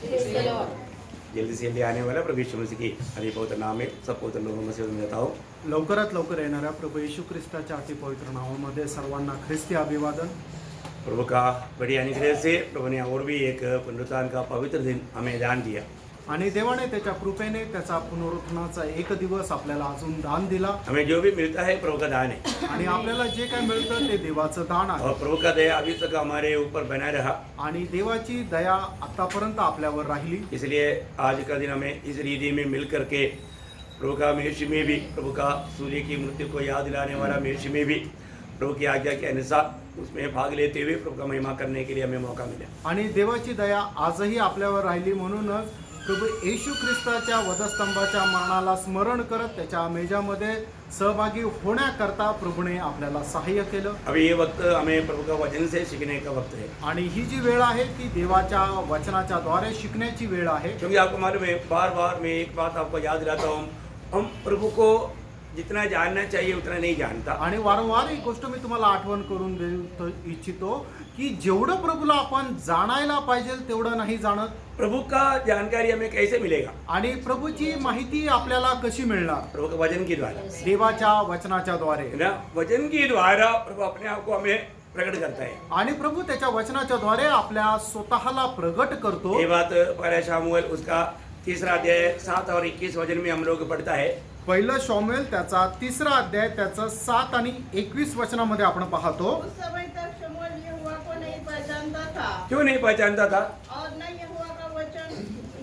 जल्दी से जल्दी आने वाला प्रभु यीशु मसीह की अति पवित्र नाम में सब पवित्र लोगों में से देता हूँ। लवकरात लवकर येणाऱ्या प्रभू येशू ख्रिस्ताच्या अति पवित्र नावामध्ये सर्वांना ख्रिस्ती अभिवादन। प्रभु का बड़ी अनुग्रह से प्रभु ने और भी एक पुनरुत्थान का पवित्र दिन हमें दान दिया आणि देवाने त्याच्या कृपेने त्याचा पुनरुत्थानाचा एक दिवस आपल्याला अजून दान दिला। हमें जो भी मिलता है प्रभु का दान है आणि आपल्याला जे काय मिळतं ते देवाचं दान आहे। और प्रभु का दया अभी तक हमारे ऊपर बना रहा, आणि देवाची दया आतापर्यंत आपल्यावर राहिली। इसलिए आज का दिन हमें इस रीति में मिल करके प्रभु का मेष में भी प्रभु का सूर्य की मृत्यु को याद दिलाने वाला मेष में भी प्रभु की आज्ञा के अनुसार उसमें भाग लेते हुए प्रभु का महिमा करने के लिए हमें मौका मिला। आणि देवाची दया आजही आपल्यावर राहिली म्हणूनच प्रभू येशू ख्रिस्ताच्या वधस्तंभाच्या मरणाला स्मरण करत त्याच्या मेजामध्ये सहभागी होण्याकरता प्रभूने आपल्याला सहाय्य केलं। अभी ये वक्त हमें प्रभु का वचन से सीखने का वक्त है, आणि ही जी वेळ आहे ती देवाच्या वचनाच्या द्वारे शिकण्याची वेळ आहे। क्योंकि आपको मालूम है बार बार मैं एक बात आपको याद दिलाता हूँ, हम प्रभु को जितना जानना चाहिए उतना नहीं जानता। आणि वारंवार ही गोष्ट मी तुम्हाला आठवण करून देऊ इच्छितो की जेवढं प्रभूला आपण जाणायला पाहिजे तेवढं नाही जाणत। प्रभु का जानकारी हमें कैसे मिलेगा? आणि प्रभूची माहिती आपल्याला कशी मिळणार? प्रभु के वचन के द्वारा, देवाच्या वचनाच्या द्वारे है ना। वचन के द्वारा प्रभु अपने आप को हमें प्रकट करता है। आणि प्रभू त्याच्या वचनाच्या द्वारे आपल्या स्वतःला प्रगट करतो। ये बात पहला शमूएल उसका 3 अध्याय 7 और 21 वचन में हम लोग पढ़ता है। पहिलं शमूएल त्याचा 3 अध्याय त्याचा 7 आणि 21 वचनामध्ये आपण पाहतो। उस समय तक शमूएल यहोवा को नहीं पहचानता था क्यों नहीं पहचानता था? और न यहोवा का वचन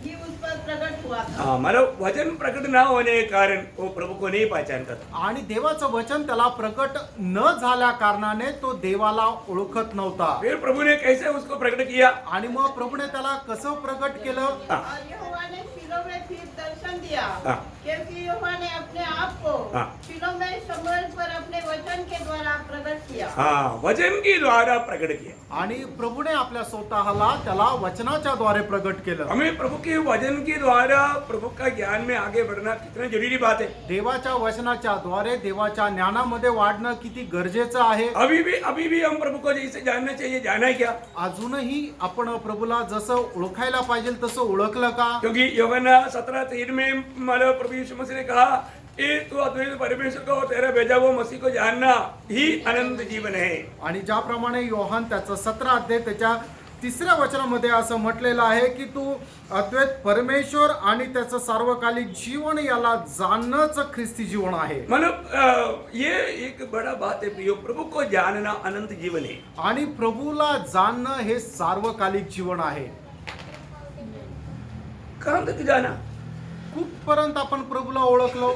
ही उस पर प्रकट हुआ था। हाँ, मतलब वचन प्रकट ना होने के कारण वो प्रभु को नहीं पहचानता था। आणि देवाचं वचन त्याला प्रकट न झाल्या कारणाने तो देवाला ओळखत नव्हता। फिर प्रभु ने कैसे उसको प्रकट किया? आणि मग प्रभूने त्याला कसं प्रकट केलं? हाँ, और यहोवा ने शिलो में फिर दर्शन दिया, हाँ। क्योंकि यहोवा ने अपने आप को हाँ। शिलो में शमूएल पर अपने वचन के द्वारा प्रकट किया। हाँ, वचन के द्वारा प्रकट किया। आणि प्रभूने आपल्या स्वतःला त्याला वचनाच्या द्वारे प्रगट केलं। हमें प्रभु के वचन के द्वारा प्रभु का ज्ञान में आगे बढ़ना कितना जरूरी बात है। देवाच्या वचनाच्या द्वारे देवाच्या ज्ञानामध्ये वाढणं किती गरजेचं आहे। अभी भी हम प्रभु को जैसे जानना चाहिए, जाना है क्या? अजूनही आपण प्रभूला जसं ओळखायला पाहिजे तसं ओळखलं का? क्योंकि यूहन्ना 17:3 में हमारा प्रभु यीशु मसीह ने कहा कि तू अद्वैत परमेश्वर को तेरा भेजा हुआ मसीह को जानना ही अनंत जीवन है। आणि ज्याप्रमाणे योहान त्याचा 17 अध्याय त्याच्या 3 वचनामध्ये असं म्हटलेलं आहे की तू अद्वैत परमेश्वर आणि त्याचं सार्वकालिक जीवन याला जाणणंच ख्रिस्ती जीवन आहे। मतलब ये एक बड़ा बात है प्रियो, प्रभु को जानना अनंत जीवन है। आणि प्रभूला जाणणं हे सार्वकालिक जीवन आहे। कहाँ तक जाना? कुठपर्यंत आपण प्रभूला ओळखलो?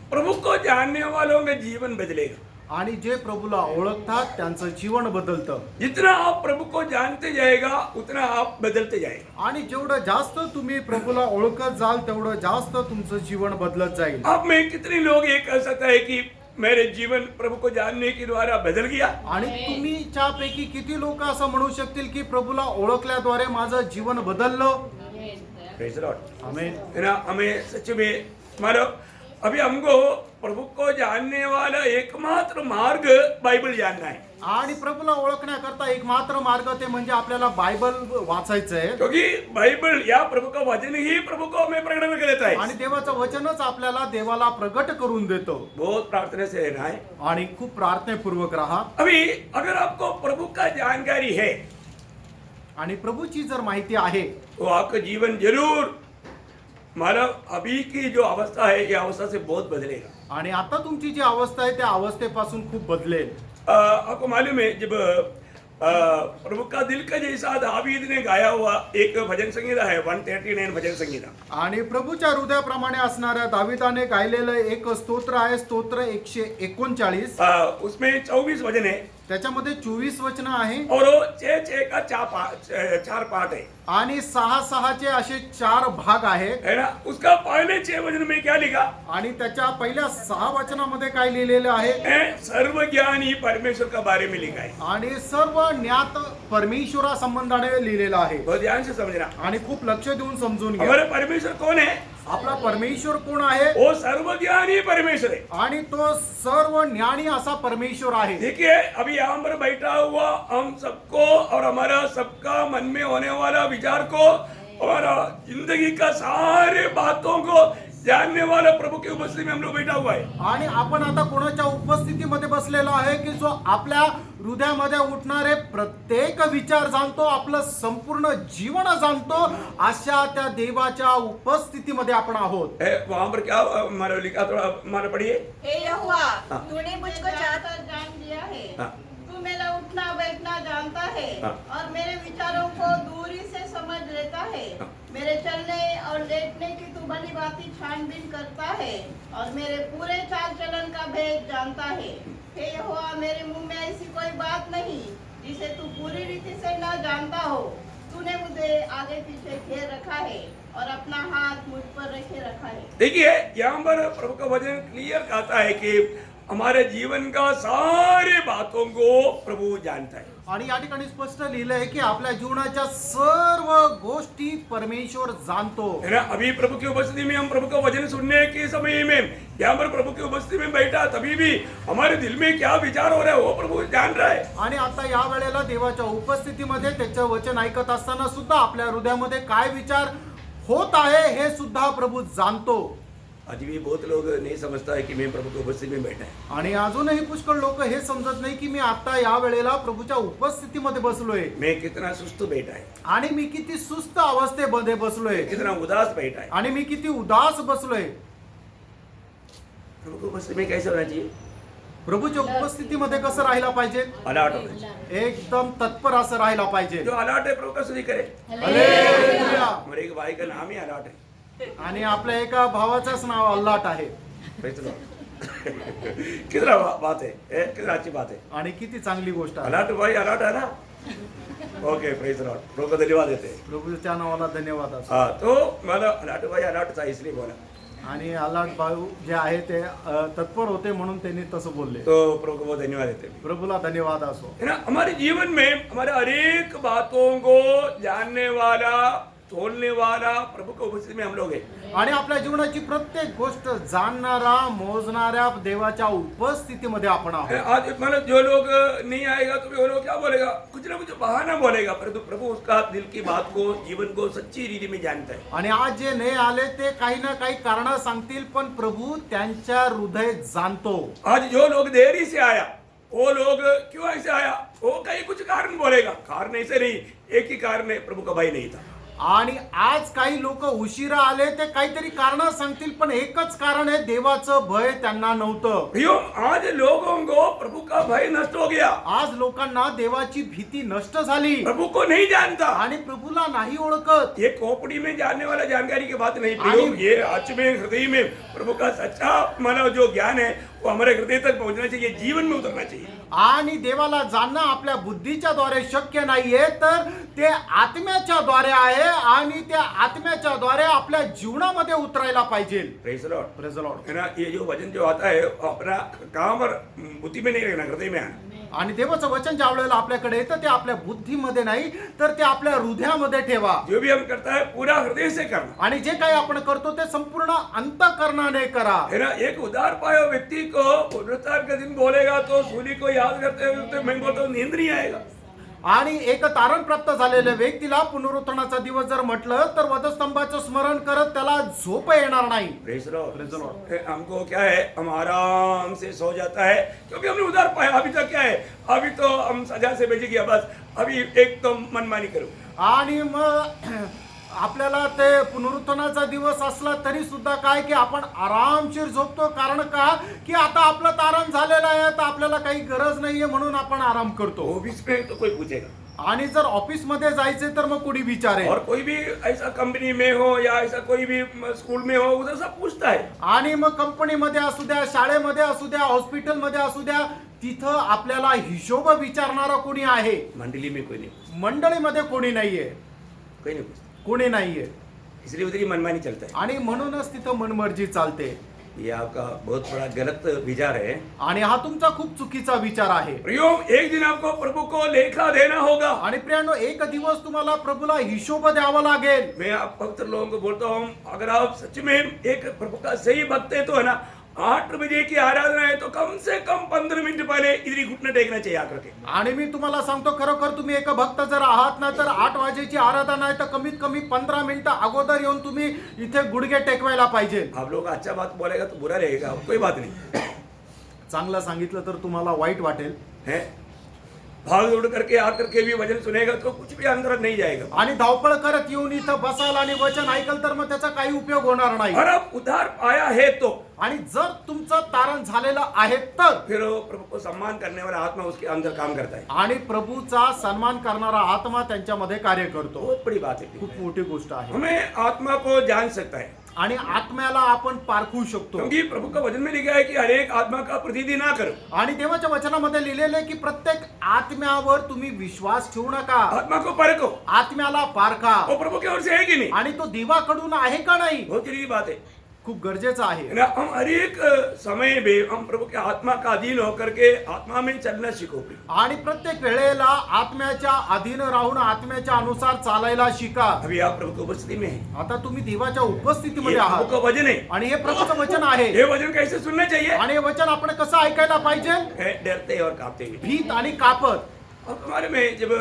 प्रभु को जानने वालों का जीवन बदलेगा। आणि जे प्रभूला ओळखतात त्यांचं जीवन बदलतं। जितना आप प्रभु को जानते जाएगा उतना आप बदलते जाएगा। आणि जेवढं जास्त तुम्ही प्रभूला ओळखत जाल तेवढं जास्त तुमचं जीवन बदलत जाईल। आप में कितने लोग ये कह सकता है कि मेरे जीवन प्रभु को जानने के द्वारा बदल गया? आणि तुम्हीच्यापैकी किती लोक असं म्हणू शकतील की प्रभूला ओळखल्याद्वारे माझं जीवन बदललं? Praise the Lord. आमेन। है ना। हमें सच में हमारा अभी हमको प्रभु को जानने वाला एकमात्र मार्ग बाइबल जानना है। आणि प्रभूला ओळखण्याकरता एक मात्र मार्ग ते म्हणजे आपल्याला बायबल वाचायचं आहे। क्योंकि बाइबल या प्रभु का वचन ही प्रभु को हमें प्रकट कर देता है। आणि देवाचं वचनच आपल्याला देवाला प्रगट करून देतो। बहुत प्रार्थना से रहना है। आणि खूप प्रार्थनेपूर्वक राहा। अभी अगर आपको प्रभु का जानकारी है आणि प्रभूची जर माहिती आहे तो आपका जीवन जरूर मानव अभी की जो अवस्था है ये अवस्था से बहुत बदलेगा। आणि आता तुमची जी अवस्था आहे त्या अवस्थेपासून खूप बदलेल। आपको मालूम है जब प्रभु का दिल का जैसा दावीद ने गाया हुआ एक भजन संगीता है 139 भजन संगीता। आणि प्रभूच्या हृदयाप्रमाणे असणाऱ्या दाविदाने गायलेलं एक स्तोत्र आहे, स्तोत्र 139। उसमें 24 भजन है त्याच्यामध्ये 24 वचन आहे और वो 6 का 4 पार्ट है। आणि 6 चे असे 4 भाग आहेत, है ना। उसका पहले 6 वचन में क्या लिखा? आणि त्याच्या पहिल्या 6 वचनामध्ये काय लिहिलेलं आहे? सर्वज्ञानी परमेश्वर का बारे में लिखा है। आणि सर्व ज्ञात परमेश्वरा संबंधाने लिहिलेलं आहे। बहुत ध्यान से समझना। आणि खूप लक्ष देऊन समजून घ्या। हमारे परमेश्वर कौन है? आपला परमेश्वर कोण आहे? वो सर्वज्ञानी परमेश्वर है। आणि तो सर्व ज्ञानी असा परमेश्वर आहे. देखिए अभी यहाँ पर बैठा हुआ हम सबको और हमारा सबका मन में होने वाला विचार को और जिंदगी का सारे बातों को जानने वाला प्रभु की उपस्थिति में हम लोग बैठा हुआ है। आणि आपण आता कोणाच्या उपस्थितीमध्ये बसलेलो आहे की जो आपल्या हृदयामध्ये उठणारे प्रत्येक विचार जाणतो, आपलं संपूर्ण जीवन जाणतो, अशा त्या देवाच्या उपस्थितीमध्ये आपण आहोत. वहां पर क्या हमारा लिखा, थोड़ा हमारा पढ़िए। हे यहोवा, हाँ। तूने मुझको चाहकर जान लिया है। हाँ। तू मेरा उठना बैठना जानता है हाँ। और मेरे विचारों को दूरी से समझ लेता है। हाँ। मेरे चलने और लेटने की तू भली भांति छानबीन करता है और मेरे पूरे चाल चलन का भेद जानता है। हे यहोवा, मेरे मुंह में ऐसी कोई बात नहीं जिसे तू पूरी रीति से न जानता हो। तूने मुझे आगे पीछे घेर रखा है और अपना हाथ मुझ पर रखे रखा है। देखिए यहाँ पर प्रभु का वचन क्लियर कहता है कि हमारे जीवन का सारे बातों को प्रभु जानता है। आणि या ठिकाणी स्पष्ट लिहिलं आहे की आपल्या जीवनाच्या सर्व गोष्टी परमेश्वर जाणतो. है ना। अभी प्रभु की उपस्थिति में हम प्रभु का वचन सुनने के समय में यहाँ पर प्रभु की उपस्थिति में बैठा, तभी भी हमारे दिल में क्या विचार हो रहा है वो प्रभु जान रहा है। आणि आता या वेळेला देवाच्या उपस्थितीमध्ये त्याचं वचन ऐकत असताना सुद्धा आपल्या हृदयामध्ये काय विचार होत आहे हे सुद्धा प्रभु जाणतो. आज भी बहुत लोग नहीं समझता है कि मैं प्रभु की उपस्थिति में बैठा है। आणि अजूनही पुष्कळ लोक हे समजत नाही की मी आता या वेळेला प्रभूच्या उपस्थितीमध्ये बसलोय मैं कितना सुस्त बैठा है, आणि मी किती सुस्त अवस्थेमध्ये बसलोय कितना उदास बैठा है। आणि मी किती उदास बसलोय. प्रभु की उपस्थिति में कैसे होना चाहिए? प्रभूच्या उपस्थितीमध्ये कसं राहायला पाहिजे? अलर्ट होना चाहिए। एकदम तत्पर असं राहायला पाहिजे. जो अलर्ट है प्रभु का स्तुति करे। हालेलुया. हमारे एक भाई का नाम ही अलर्ट है। आणि आपल्या एका भावाचंच नाव अल्लाट आहे. Praise the Lord. कितना बात है, कितना अच्छी बात है। आणि किती चांगली गोष्ट आहे. अलर्ट भाई अलर्ट है ना। Okay, praise the Lord. प्रभु को धन्यवाद देते हैं। प्रभूच्या नावाला धन्यवाद असो. हाँ, तो मतलब अलर्ट भाई अलर्ट था इसलिए बोला। आणि अल्लाट भाऊ जे आहे ते तत्पर होते म्हणून त्यांनी तसं बोलले. तो प्रभु को बहुत धन्यवाद देते हैं। प्रभूला धन्यवाद असो. है ना। हमारे जीवन में हमारे हर एक बातों को जानने वाला, तोलने वाला प्रभु की उपस्थिति में हम लोग हैं। आणि आपल्या जीवनाची प्रत्येक गोष्ट जाणणारा मोजणाऱ्या देवाच्या उपस्थितीमध्ये आपण आहोत. आज मतलब जो लोग नहीं आएगा तो वो लोग क्या बोलेगा, कुछ ना कुछ बहाना बोलेगा, परंतु प्रभु उसका दिल की बात को, जीवन को सच्ची रीति में जानता है। आणि आज जे नाही आले ते काही ना काही कारण सांगतील, पण प्रभू त्यांच्या हृदय जाणतो. आज जो लोग देरी से आया, वो लोग क्यों ऐसे आया, वो कहीं कुछ कारण बोलेगा। कारण ऐसे नहीं, एक ही कारण है, प्रभु का भय नहीं था। आणि आज काही लोक उशिरा आले ते काहीतरी कारण सांगतील, पण एकच कारण आहे, देवाचं भय त्यांना नव्हतं. भैया आज लोगों को प्रभु का भय नष्ट हो गया। आज लोकांना देवाची भीती नष्ट झाली प्रभु को नहीं जानता। आणि प्रभूला नाही ओळखत. ये खोपड़ी में जानने वाला जानकारी की बात नहीं प्रभु, ये आज में हृदय में प्रभु का सच्चा मानव जो ज्ञान है वो हमारे हृदय तक पहुंचना चाहिए, जीवन में उतरना चाहिए। आणि देवाला जाणणं आपल्या बुद्धीच्या द्वारे शक्य नाहीये, तर ते आत्म्याच्या द्वारे आहे आणि त्या आत्म्याच्या द्वारे आपल्या जीवनामध्ये उतरायला पाहिजे. Praise the Lord. Praise the Lord. है ना। ये जो वचन जो आता है वो अपना काम और बुद्धि में नहीं रखना, हृदय में आना। आणि देवाचं वचन ज्या वेळेला आपल्याकडे येतं ते आपल्या बुद्धीमध्ये नाही, तर ते आपल्या हृदयामध्ये ठेवा. जो भी हम करता है पूरा हृदय से करना। आणि जे काही आपण करतो ते संपूर्ण अंतःकरणाने करा. है ना। एक उदार पाया व्यक्ति को पुनरुत्थान के दिन बोलेगा तो सूली को याद करते हुए मैं बोलता हूँ नींद नहीं आएगा। आणि एक तारण प्राप्त झालेल्या व्यक्तीला पुनरुत्थानाचा दिवस जर म्हटलं तर वधस्तंभाचं स्मरण करत त्याला झोप येणार नाही. Praise the Lord. Praise the Lord. हमको क्या है, हम आराम से सो जाता है क्योंकि हमने उधार पाया। अभी तक क्या है, अभी तो हम सजा से भेजे गया, बस अभी एक तो मनमानी करो। आणि मग आपल्याला ते पुनरुत्थानाचा दिवस असला तरी सुद्धा काय की आपण आरामशीर झोपतो. कारण का की आता आपलं तारण झालेलं आहे, तर आपल्याला काही गरज नाहीये म्हणून आपण आराम करतो. ऑफिस में तो कोई पूछेगा, आणि जर ऑफिस मध्ये जायचे तर मग कोणी विचारेल. और कोई भी ऐसा कंपनी में हो या ऐसा कोई भी स्कूल में हो, उधर सब पूछता है। आणि मग कंपनीमध्ये असू द्या, शाळेमध्ये असू द्या, हॉस्पिटलमध्ये असू द्या, तिथं आपल्याला हिशोब विचारणारा कोणी आहे? मंडली में कोई नहीं, मंडळीमध्ये कोणी नाहीये, कोई नहीं पूछता, कोणी नाहीये. इसलिए उधर ही मनमानी चलता है। आणि म्हणूनच तिथं मनमर्जी चालते. ये आपका बहुत बड़ा गलत विचार है। आणि हा तुमचा खूप चुकीचा विचार आहे. प्रियो, एक दिन आपको प्रभु को लेखा देना होगा। आणि प्रियानो, एक दिवस तुम्हाला प्रभूला हिशोब द्यावा लागेल. मैं आप पवित्र लोगों को बोलता हूँ, अगर आप सच में एक प्रभु का सही भक्त है तो है ना, 8 बजे की आराधना है तो कम से कम 15 मिनट पहले इधर ही घुटने टेकना चाहिए आकर के। आणि मी तुम्हाला सांगतो, खरोखर तुम्ही एक भक्त जर आहात ना, तर 8 वाजेची आराधना आहे तर कमीत कमी 15 मिनिटं अगोदर येऊन तुम्ही इथे गुडघे टेकवायला पाहिजे. आप लोग अच्छा बात बोलेगा तो बुरा रहेगा, कोई बात नहीं चांगलं सांगितलं तर तुम्हाला वाईट वाटेल. है। भाग दौड़ करके आकर के भी वचन सुनेगा तो कुछ भी अंदर नहीं जाएगा। आणि धावपळ करत येऊन इथं बसाल आणि वचन ऐकल तर मग त्याचा काही उपयोग होणार नाही. और अब उद्धार पाया है तो आणि जर तुमचं तारण झालेलं आहे तर फिर वो प्रभु को सम्मान करने वाला आत्मा उसके अंदर काम करता है। आणि प्रभूचा सन्मान करणारा आत्मा त्यांच्यामध्ये कार्य करतो. बहुत बड़ी बात है। खूप मोठी गोष्ट आहे. हमें आत्मा को जान सकता है, आणि आत्म्याला आपण पारखू शकतो. क्योंकि प्रभु का वचन में लिखा है कि हर एक आत्मा का प्रतिनिधि ना करो। आणि देवाच्या वचनामध्ये लिहिलेलं आहे की प्रत्येक आत्म्यावर तुम्ही विश्वास ठेवू नका. आत्मा को परखो, आत्म्याला पारखा. वो प्रभु की ओर से है कि नहीं। आणि तो देवाकडून आहे का नाही, बहुत जरूरी बात है खूप गरजेचं आहे. ना। हम हर एक समय में हम प्रभु के आत्मा का अधीन होकर के आत्मा में चलना सीखो। आणि प्रत्येक वेळेला आत्म्याच्या अधीन राहून आत्म्याच्या अनुसार चालायला शिका. अभी आप प्रभु की उपस्थिति में हैं, आता तुम्ही देवाच्या ये उपस्थितीमध्ये प्रभु आहात का वचन है। आणि हे प्रभूचं वचन आहे. ये वचन कैसे सुनना चाहिए? आणि हे वचन आपण कसं ऐकायला पाहिजे, है डरते और कांपते हुए। भीत आणि कापत. अब हमारे में जब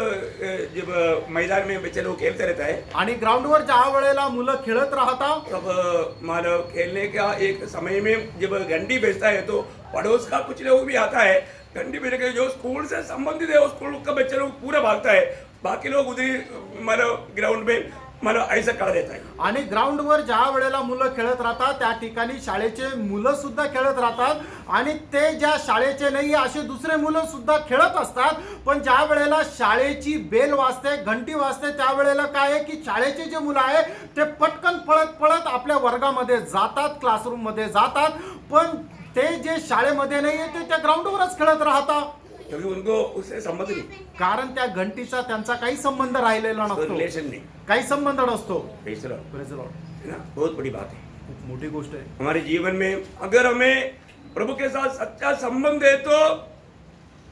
मैदान में बच्चे लोग खेलते रहता है, आणि ग्राउंडवर ज्या वेळेला मुलं खेळत राहतात, तब मानव खेलने का एक समय में जब घंटी बेचता है तो पड़ोस का कुछ लोग भी आता है। घंटी बेच के जो स्कूल से संबंधित है उस स्कूल का बच्चे लोग पूरा भागता है, बाकी लोग उधर मानव ग्राउंड में मानव ऐसा कर देता है। आणि ग्राउंडवर ज्या वेळेला मुलं खेळत राहतात त्या ठिकाणी शाळेचे मुलं सुद्धा खेळत राहतात आणि ते ज्या शाळेचे नाही असे दुसरे मुलं सुद्धा खेळत असतात. पण ज्या वेळेला शाळेची बेल वाजते, घंटी वाजते, त्यावेळेला काय आहे की शाळेचे जे मुलं आहे ते पटकन पळत पळत आपल्या वर्गामध्ये जातात, क्लासरूम मध्ये जातात. पण ते जे शाळेमध्ये नाही आहे ते त्या ग्राउंडवरच खेळत राहतात, क्योंकि उनको उससे संबंध नहीं, कारण त्या घंटीचा त्यांचा काही संबंध राहिलेला नसतो, रिलेशन नहीं। काही संबंध नसतो. Praise the Lord। Praise the Lord. है ना, बहुत बड़ी बात है। खूप मोठी गोष्ट आहे. हमारे जीवन में अगर हमें प्रभु के साथ सच्चा संबंध है तो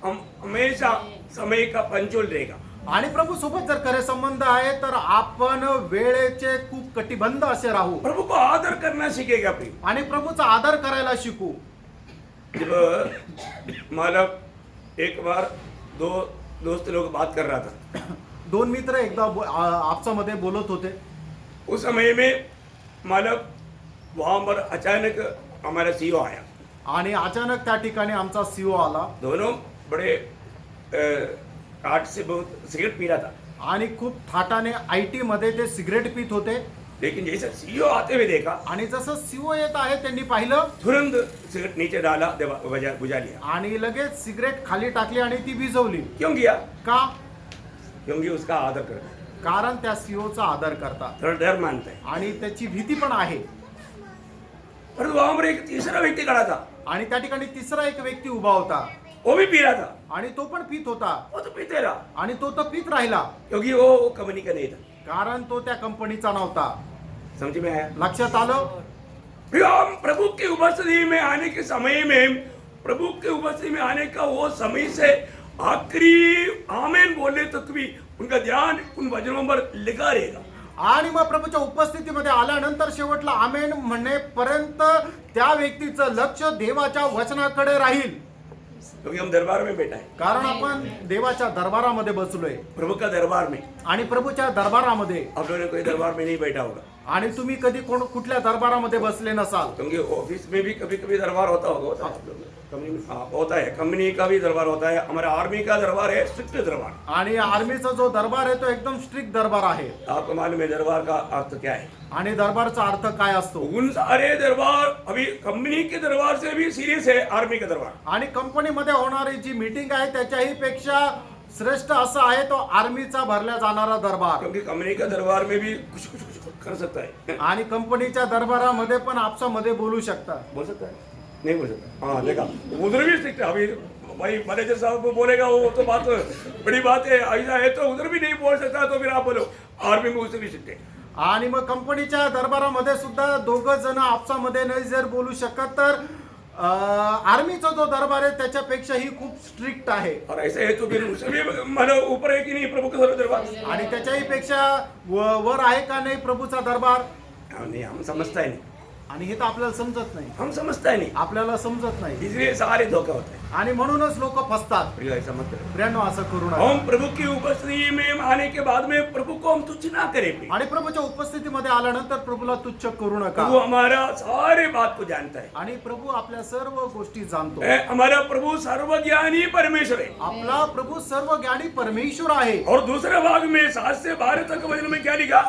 हम हमेशा समय का पंचोल रहेगा। आणि प्रभू सोबत जर खरे संबंध आहे तर आपण वेळेचे खूप कटिबंध असे राहू प्रभु को आदर करना सीखेगा प्रिय। आणि प्रभूचा आदर करायला शिकू. जब मालक एक बार दो दोस्त लोग बात कर रहा था, दोन मित्र एकदा आपसामध्ये बोलत होते. उस समय में मालक वहां पर अचानक हमारा सीईओ आया। आणि अचानक त्या ठिकाणी आमचा सीओ आला दोनों बड़े काट से बहुत सिगरेट पी रहा था, आणि खूप थाटाने IT मध्ये ते सिगरेट पित होते. लेकिन जैसे सीईओ आते हुए देखा, आणि जसं सीओ येत आहे त्यांनी पाहिलं तुरंत सिगरेट नीचे डाला, बुझा लिया। आणि लगेच सिगरेट खाली टाकली आणि ती विझवली. क्यों किया? का? क्योंकि उसका आदर करता है, कारण त्या सीओचा आदर करतात थोड़ा डर मानता है। आणि त्याची भीती पण आहे. पर वहां पर एक तीसरा व्यक्ति खड़ा था, आणि त्या ठिकाणी तिसरा एक व्यक्ती उभा होता वो भी पी रहा था, आणि तो पण पित होता. वो तो पीते रहा, आणि तो तर पित राहिला क्योंकि वो कंपनी का नहीं था। कारण तो त्या कंपनीचा नव्हता. समझ में आया? लक्षात आलं. फिर हम प्रभु की उपस्थिति में आने के समय में, प्रभु की उपस्थिति में आने का वो समय से आखिरी आमेन बोलने तक भी उनका ध्यान उन वचनों पर लगा रहेगा। आणि मग प्रभूच्या उपस्थितीमध्ये आल्यानंतर शेवटला आमेन म्हणेपर्यंत त्या व्यक्तीचं लक्ष देवाच्या वचनाकडे राहील. क्योंकि हम दरबार में बैठा है, कारण आपण देवाच्या दरबारामध्ये बसलोय. प्रभु का दरबार में। आणि प्रभूच्या दरबारामध्ये. आप लोगों ने कोई दरबार में नहीं बैठा होगा, आणि तुम्ही कधी कुठल्या दरबारामध्ये बसले नसाल. क्योंकि ऑफिस में भी कभी कभी दरबार होता होगा, होता है, कंपनी का भी दरबार होता है, हमारा आर्मी का दरबार है, स्ट्रिक्ट दरबार। आणि आर्मीचा जो दरबार आहे तो एकदम स्ट्रिक्ट दरबार आहे. आपको मालूम है दरबार का अर्थ क्या है? आणि दरबारचा अर्थ काय असतो? उन सारे दरबार अभी कंपनी के दरबार से भी सीरियस है आर्मी का दरबार। आणि कंपनीमध्ये होणारी जी मीटिंग आहे त्याच्याही पेक्षा श्रेष्ठ असं आहे तो आर्मीचा भरल्या जाणारा दरबार. क्योंकि कंपनी का दरबार में भी कुछ कुछ कुछ कर सकता है, आणि कंपनीच्या दरबारामध्ये पण आपसामध्ये बोलू शकता. बोल सकता है, नहीं बोल सकता। हाँ देखा, उधर भी स्ट्रिक्ट है। अभी भाई मैनेजर साहब को बोलेगा वो तो बात बड़ी बात है, ऐसा है तो उधर भी नहीं बोल सकता, तो फिर आप बोलो आर्मी में उससे भी स्ट्रिक्ट है। आणि मग कंपनीच्या दरबारामध्ये सुद्धा दोघं जण आपसामध्ये नाही जर बोलू शकत तर आर्मीचा जो दरबार आहे त्याच्यापेक्षाही खूप स्ट्रिक्ट आहे. और ऐसे है तो फिर उससे भी मतलब ऊपर है कि नहीं प्रभु का सर्व दरबार? आणि त्याच्याही पेक्षा वर आहे का नाही प्रभूचा दरबार? नहीं, हम समझता ही नहीं, आणि हे तर आपल्याला समजत नाही, हम समझता ही नहीं, आपल्याला समजत नाही. इसलिए सारे धोखा होता है। आणि म्हणूनच लोक फसतात. प्रिय ऐसा मत करो। प्रियांनो, असं करू नका. हम प्रभु की उपस्थिति में आने के बाद में प्रभु को हम तुच्छ ना करें। आणि प्रभूच्या उपस्थितीमध्ये आल्यानंतर प्रभूला तुच्छ करू नका. प्रभु हमारा सारे बात को जानता है। आणि प्रभू आपल्या सर्व गोष्टी जाणतो. हमारा प्रभु सर्वज्ञानी परमेश्वर है। आपला प्रभू सर्व ज्ञानी परमेश्वर आहे. और दूसरे भाग में 7 से 12 तक वचन में क्या लिखा?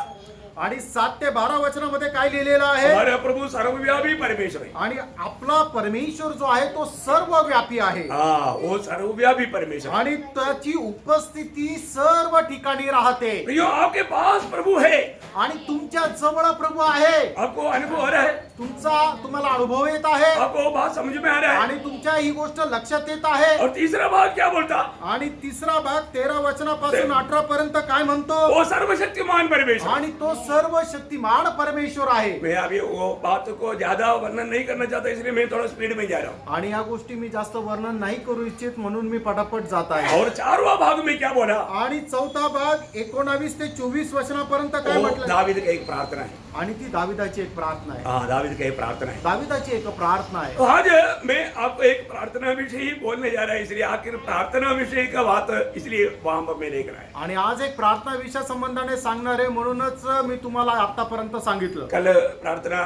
आणि 7 ते 12 वचनामध्ये काय लिहिलेलं आहे? हमारा प्रभु सर्वव्यापी परमेश्वर है। आणि आपला परमेश्वर जो आहे तो सर्वव्यापी आहे. हाँ, वो सर्वव्यापी परमेश्वर है। आणि त्याची उपस्थिती सर्व ठिकाणी राहते. प्रियो, आपके पास प्रभु है। आणि तुमच्या जवळ प्रभू आहे. आपको अनुभव हो रहा है? तुम्हाला अनुभव येत आहे. आपको बात समझ में आ रहा है? आणि तुमच्या ही गोष्ट लक्षात येत आहे. और तीसरा भाग क्या बोलता? आणि तिसरा भाग 13 वचनापासून 18 पर्यंत काय म्हणतो? वो सर्वशक्तिमान परमेश्वर। आणि तो सर्व शक्तिमान परमेश्वर आहे. मैं अभी वो बात को ज्यादा वर्णन नहीं करना चाहता, इसलिए मैं थोड़ा स्पीड में जा रहा हूँ। आणि या गोष्टी मी जास्त वर्णन नाही करू इच्छित म्हणून मी पटापट जात आहे. और 4वां भाग में क्या बोला? आणि 4था भाग 19 ते 24 वचनापर्यंत काय वो म्हटलं? दावीद की एक प्रार्थना है। आणि ती दाविदाची एक प्रार्थना आहे. हाँ, दावीद की एक प्रार्थना है। दाविदाची एक प्रार्थना आहे. तो आज मैं आपको एक प्रार्थना विषय ही बोलने जा रहा है, इसलिए आखिर प्रार्थना विषय का बात इसलिए वहां पर मैं लेकर आया। आणि आज एक प्रार्थना विषय संबंधाने सांगणार आहे म्हणूनच मी तुम्हाला आतापर्यंत सांगितलं. कल प्रार्थना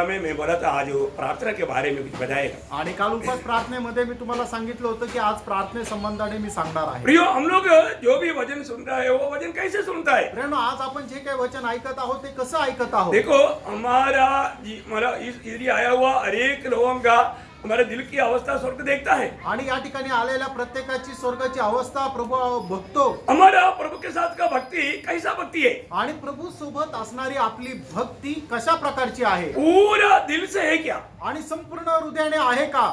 में मैं बोला था आज वो प्रार्थना के बारे में कुछ बताएगा। आणि काल उपास प्रार्थनेमध्ये मी तुम्हाला सांगितलं होतं की आज प्रार्थने संबंधाने मी सांगणार आहे. प्रियो, हम लोग जो भी वचन सुन रहा है वो वचन कैसे सुनता है? प्रियांनो, आज आपण जे काही वचन ऐकत आहोत ते कसं ऐकत आहोत? देखो, हमारा इधर आया हुआ हर एक लोगों का हमारे दिल की अवस्था स्वर्ग देखता है। आणि या ठिकाणी आलेल्या प्रत्येकाची स्वर्गाची अवस्था प्रभू बघतो. हमारा प्रभु के साथ का भक्ति कैसा भक्ति है? आणि प्रभू सोबत असणारी आपली भक्ती कशा प्रकारची आहे? पूरा दिल से है क्या? आणि संपूर्ण हृदयाने आहे का?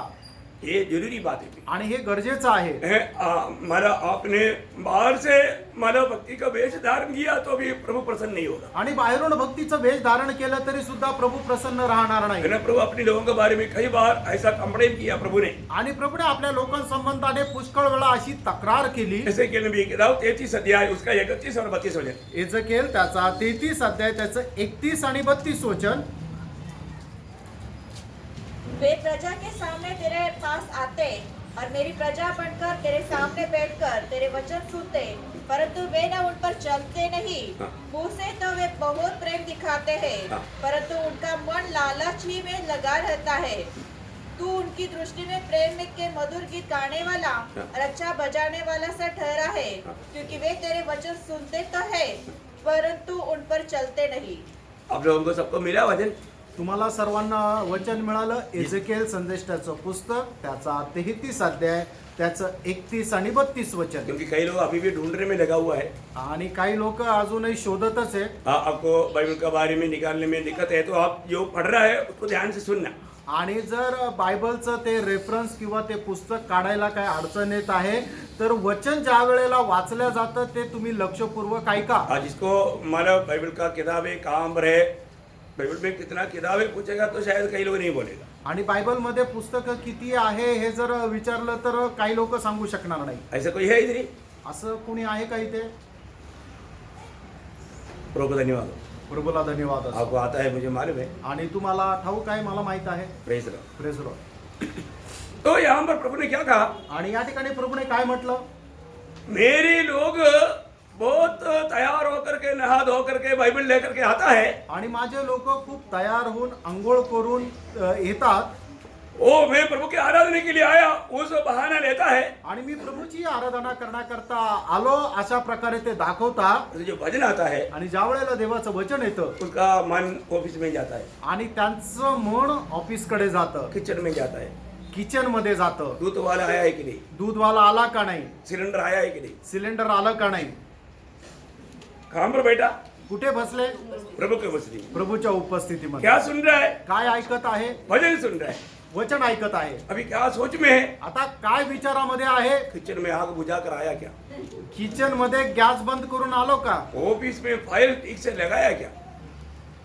ये जरूरी बात है। आणि हे गरजेचं आहे. हमारा आपने बाहर से मानव भक्ति का वेश धारण किया तो भी प्रभु प्रसन्न नहीं होगा। आणि बाहेरून भक्तीचं वेश धारण केलं तरी सुद्धा प्रभू प्रसन्न राहणार नाही. प्रभु अपने लोगों के बारे में कई बार ऐसा कंप्लेन किया प्रभु ने। आणि प्रभूने आपल्या लोकांसंबंधाने पुष्कळ वेळा अशी तक्रार केली. जैसे कि नबी किताब 33 अध्याय उसका 31 और 32 वचन। एजकेल त्याचा 33 अध्याय त्याचं 31 आणि 32 वचन. वे प्रजा के सामने तेरे पास आते और मेरी प्रजा बनकर तेरे सामने बैठकर तेरे वचन सुनते, परंतु वे न उन पर चलते नहीं। मुंह से तो वे बहुत प्रेम दिखाते हैं, परंतु उनका मन लालच ही में लगा रहता है। तू उनकी दृष्टि में प्रेम के मधुर गीत गाने वाला और अच्छा बजाने वाला सा ठहरा है, क्योंकि वे तेरे वचन सुनते तो है परंतु उन पर चलते नहीं। आप लोगों को सबको मिला वचन? तुम्हाला सर्वांना वचन मिळालं. एजेकेल संदेष्टाचं पुस्तक त्याचा 33 अध्याय त्याचं 31 आणि 32 वचन. क्योंकि कई लोग अभी भी ढूंढने में लगा हुआ है। आणि काही लोक अजूनही शोधतच आहे. आपको बाइबल के बारे में निकालने में दिक्कत है तो आप जो पढ़ रहा है उसको ध्यान से सुनना। आणि जर बायबलचं ते रेफरन्स किंवा ते पुस्तक काढायला काय अडचण येत आहे तर वचन ज्या वेळेला वाचल्या जातं ते तुम्ही लक्षपूर्वक ऐका. जिसको हमारा बाइबल का किताब है काम रहे, बाइबल में कितना किताबें पूछेगा तो शायद कई लोग नहीं बोलेगा। आणि बायबलमध्ये पुस्तकं किती आहे हे जर विचारलं तर काही लोक सांगू शकणार नाही. ऐसा कोई है इधर? असं कोणी आहे का इथे? प्रभु को धन्यवाद। प्रभूला धन्यवाद. आपको आता है, मुझे मालूम है। आणि तुम्हाला ठाऊक आहे, मला माहित आहे. Praise the praise the Lord. तो यहाँ पर प्रभु ने क्या कहा? आणि या ठिकाणी प्रभूने काय म्हटलं? मेरे लोग बहुत तैयार होकर के नहा धो करके बाइबल लेकर के आता है। आणि माझे लोक खूप तयार होऊन अंघोळ करून येतात. ओ, मैं प्रभु की आराधना के लिए आया, उस बहाना लेता है। आणि मी प्रभूची आराधना करण्याकरता आलो अशा प्रकारे ते दाखवता. जो भजन आता है आणि ज्या वेळेला देवाचं वचन येतं उसका मन ऑफिस में जाता है, आणि त्यांचं मन ऑफिस कडे जातं, किचन में जाता है। किचन मध्ये जातं. दूध वाला आया है कि नहीं? दूधवाला आला का नाही? सिलेंडर आया है कि नहीं? सिलेंडर आलं का नाही? कहां पर बैठा? कुठे बसले? प्रभु के उपस्थिति। प्रभूच्या उपस्थितीमध्ये. क्या सुन रहा है? काय ऐकत आहे? भजन सुन रहा है। वचन ऐकत आहे. अभी क्या सोच में है? आता काय विचारामध्ये आहे? किचन में आग बुझा कर आया क्या? किचन मध्ये गॅस बंद करून आलो का? ऑफिस में फाइल ठीक से लगाया क्या?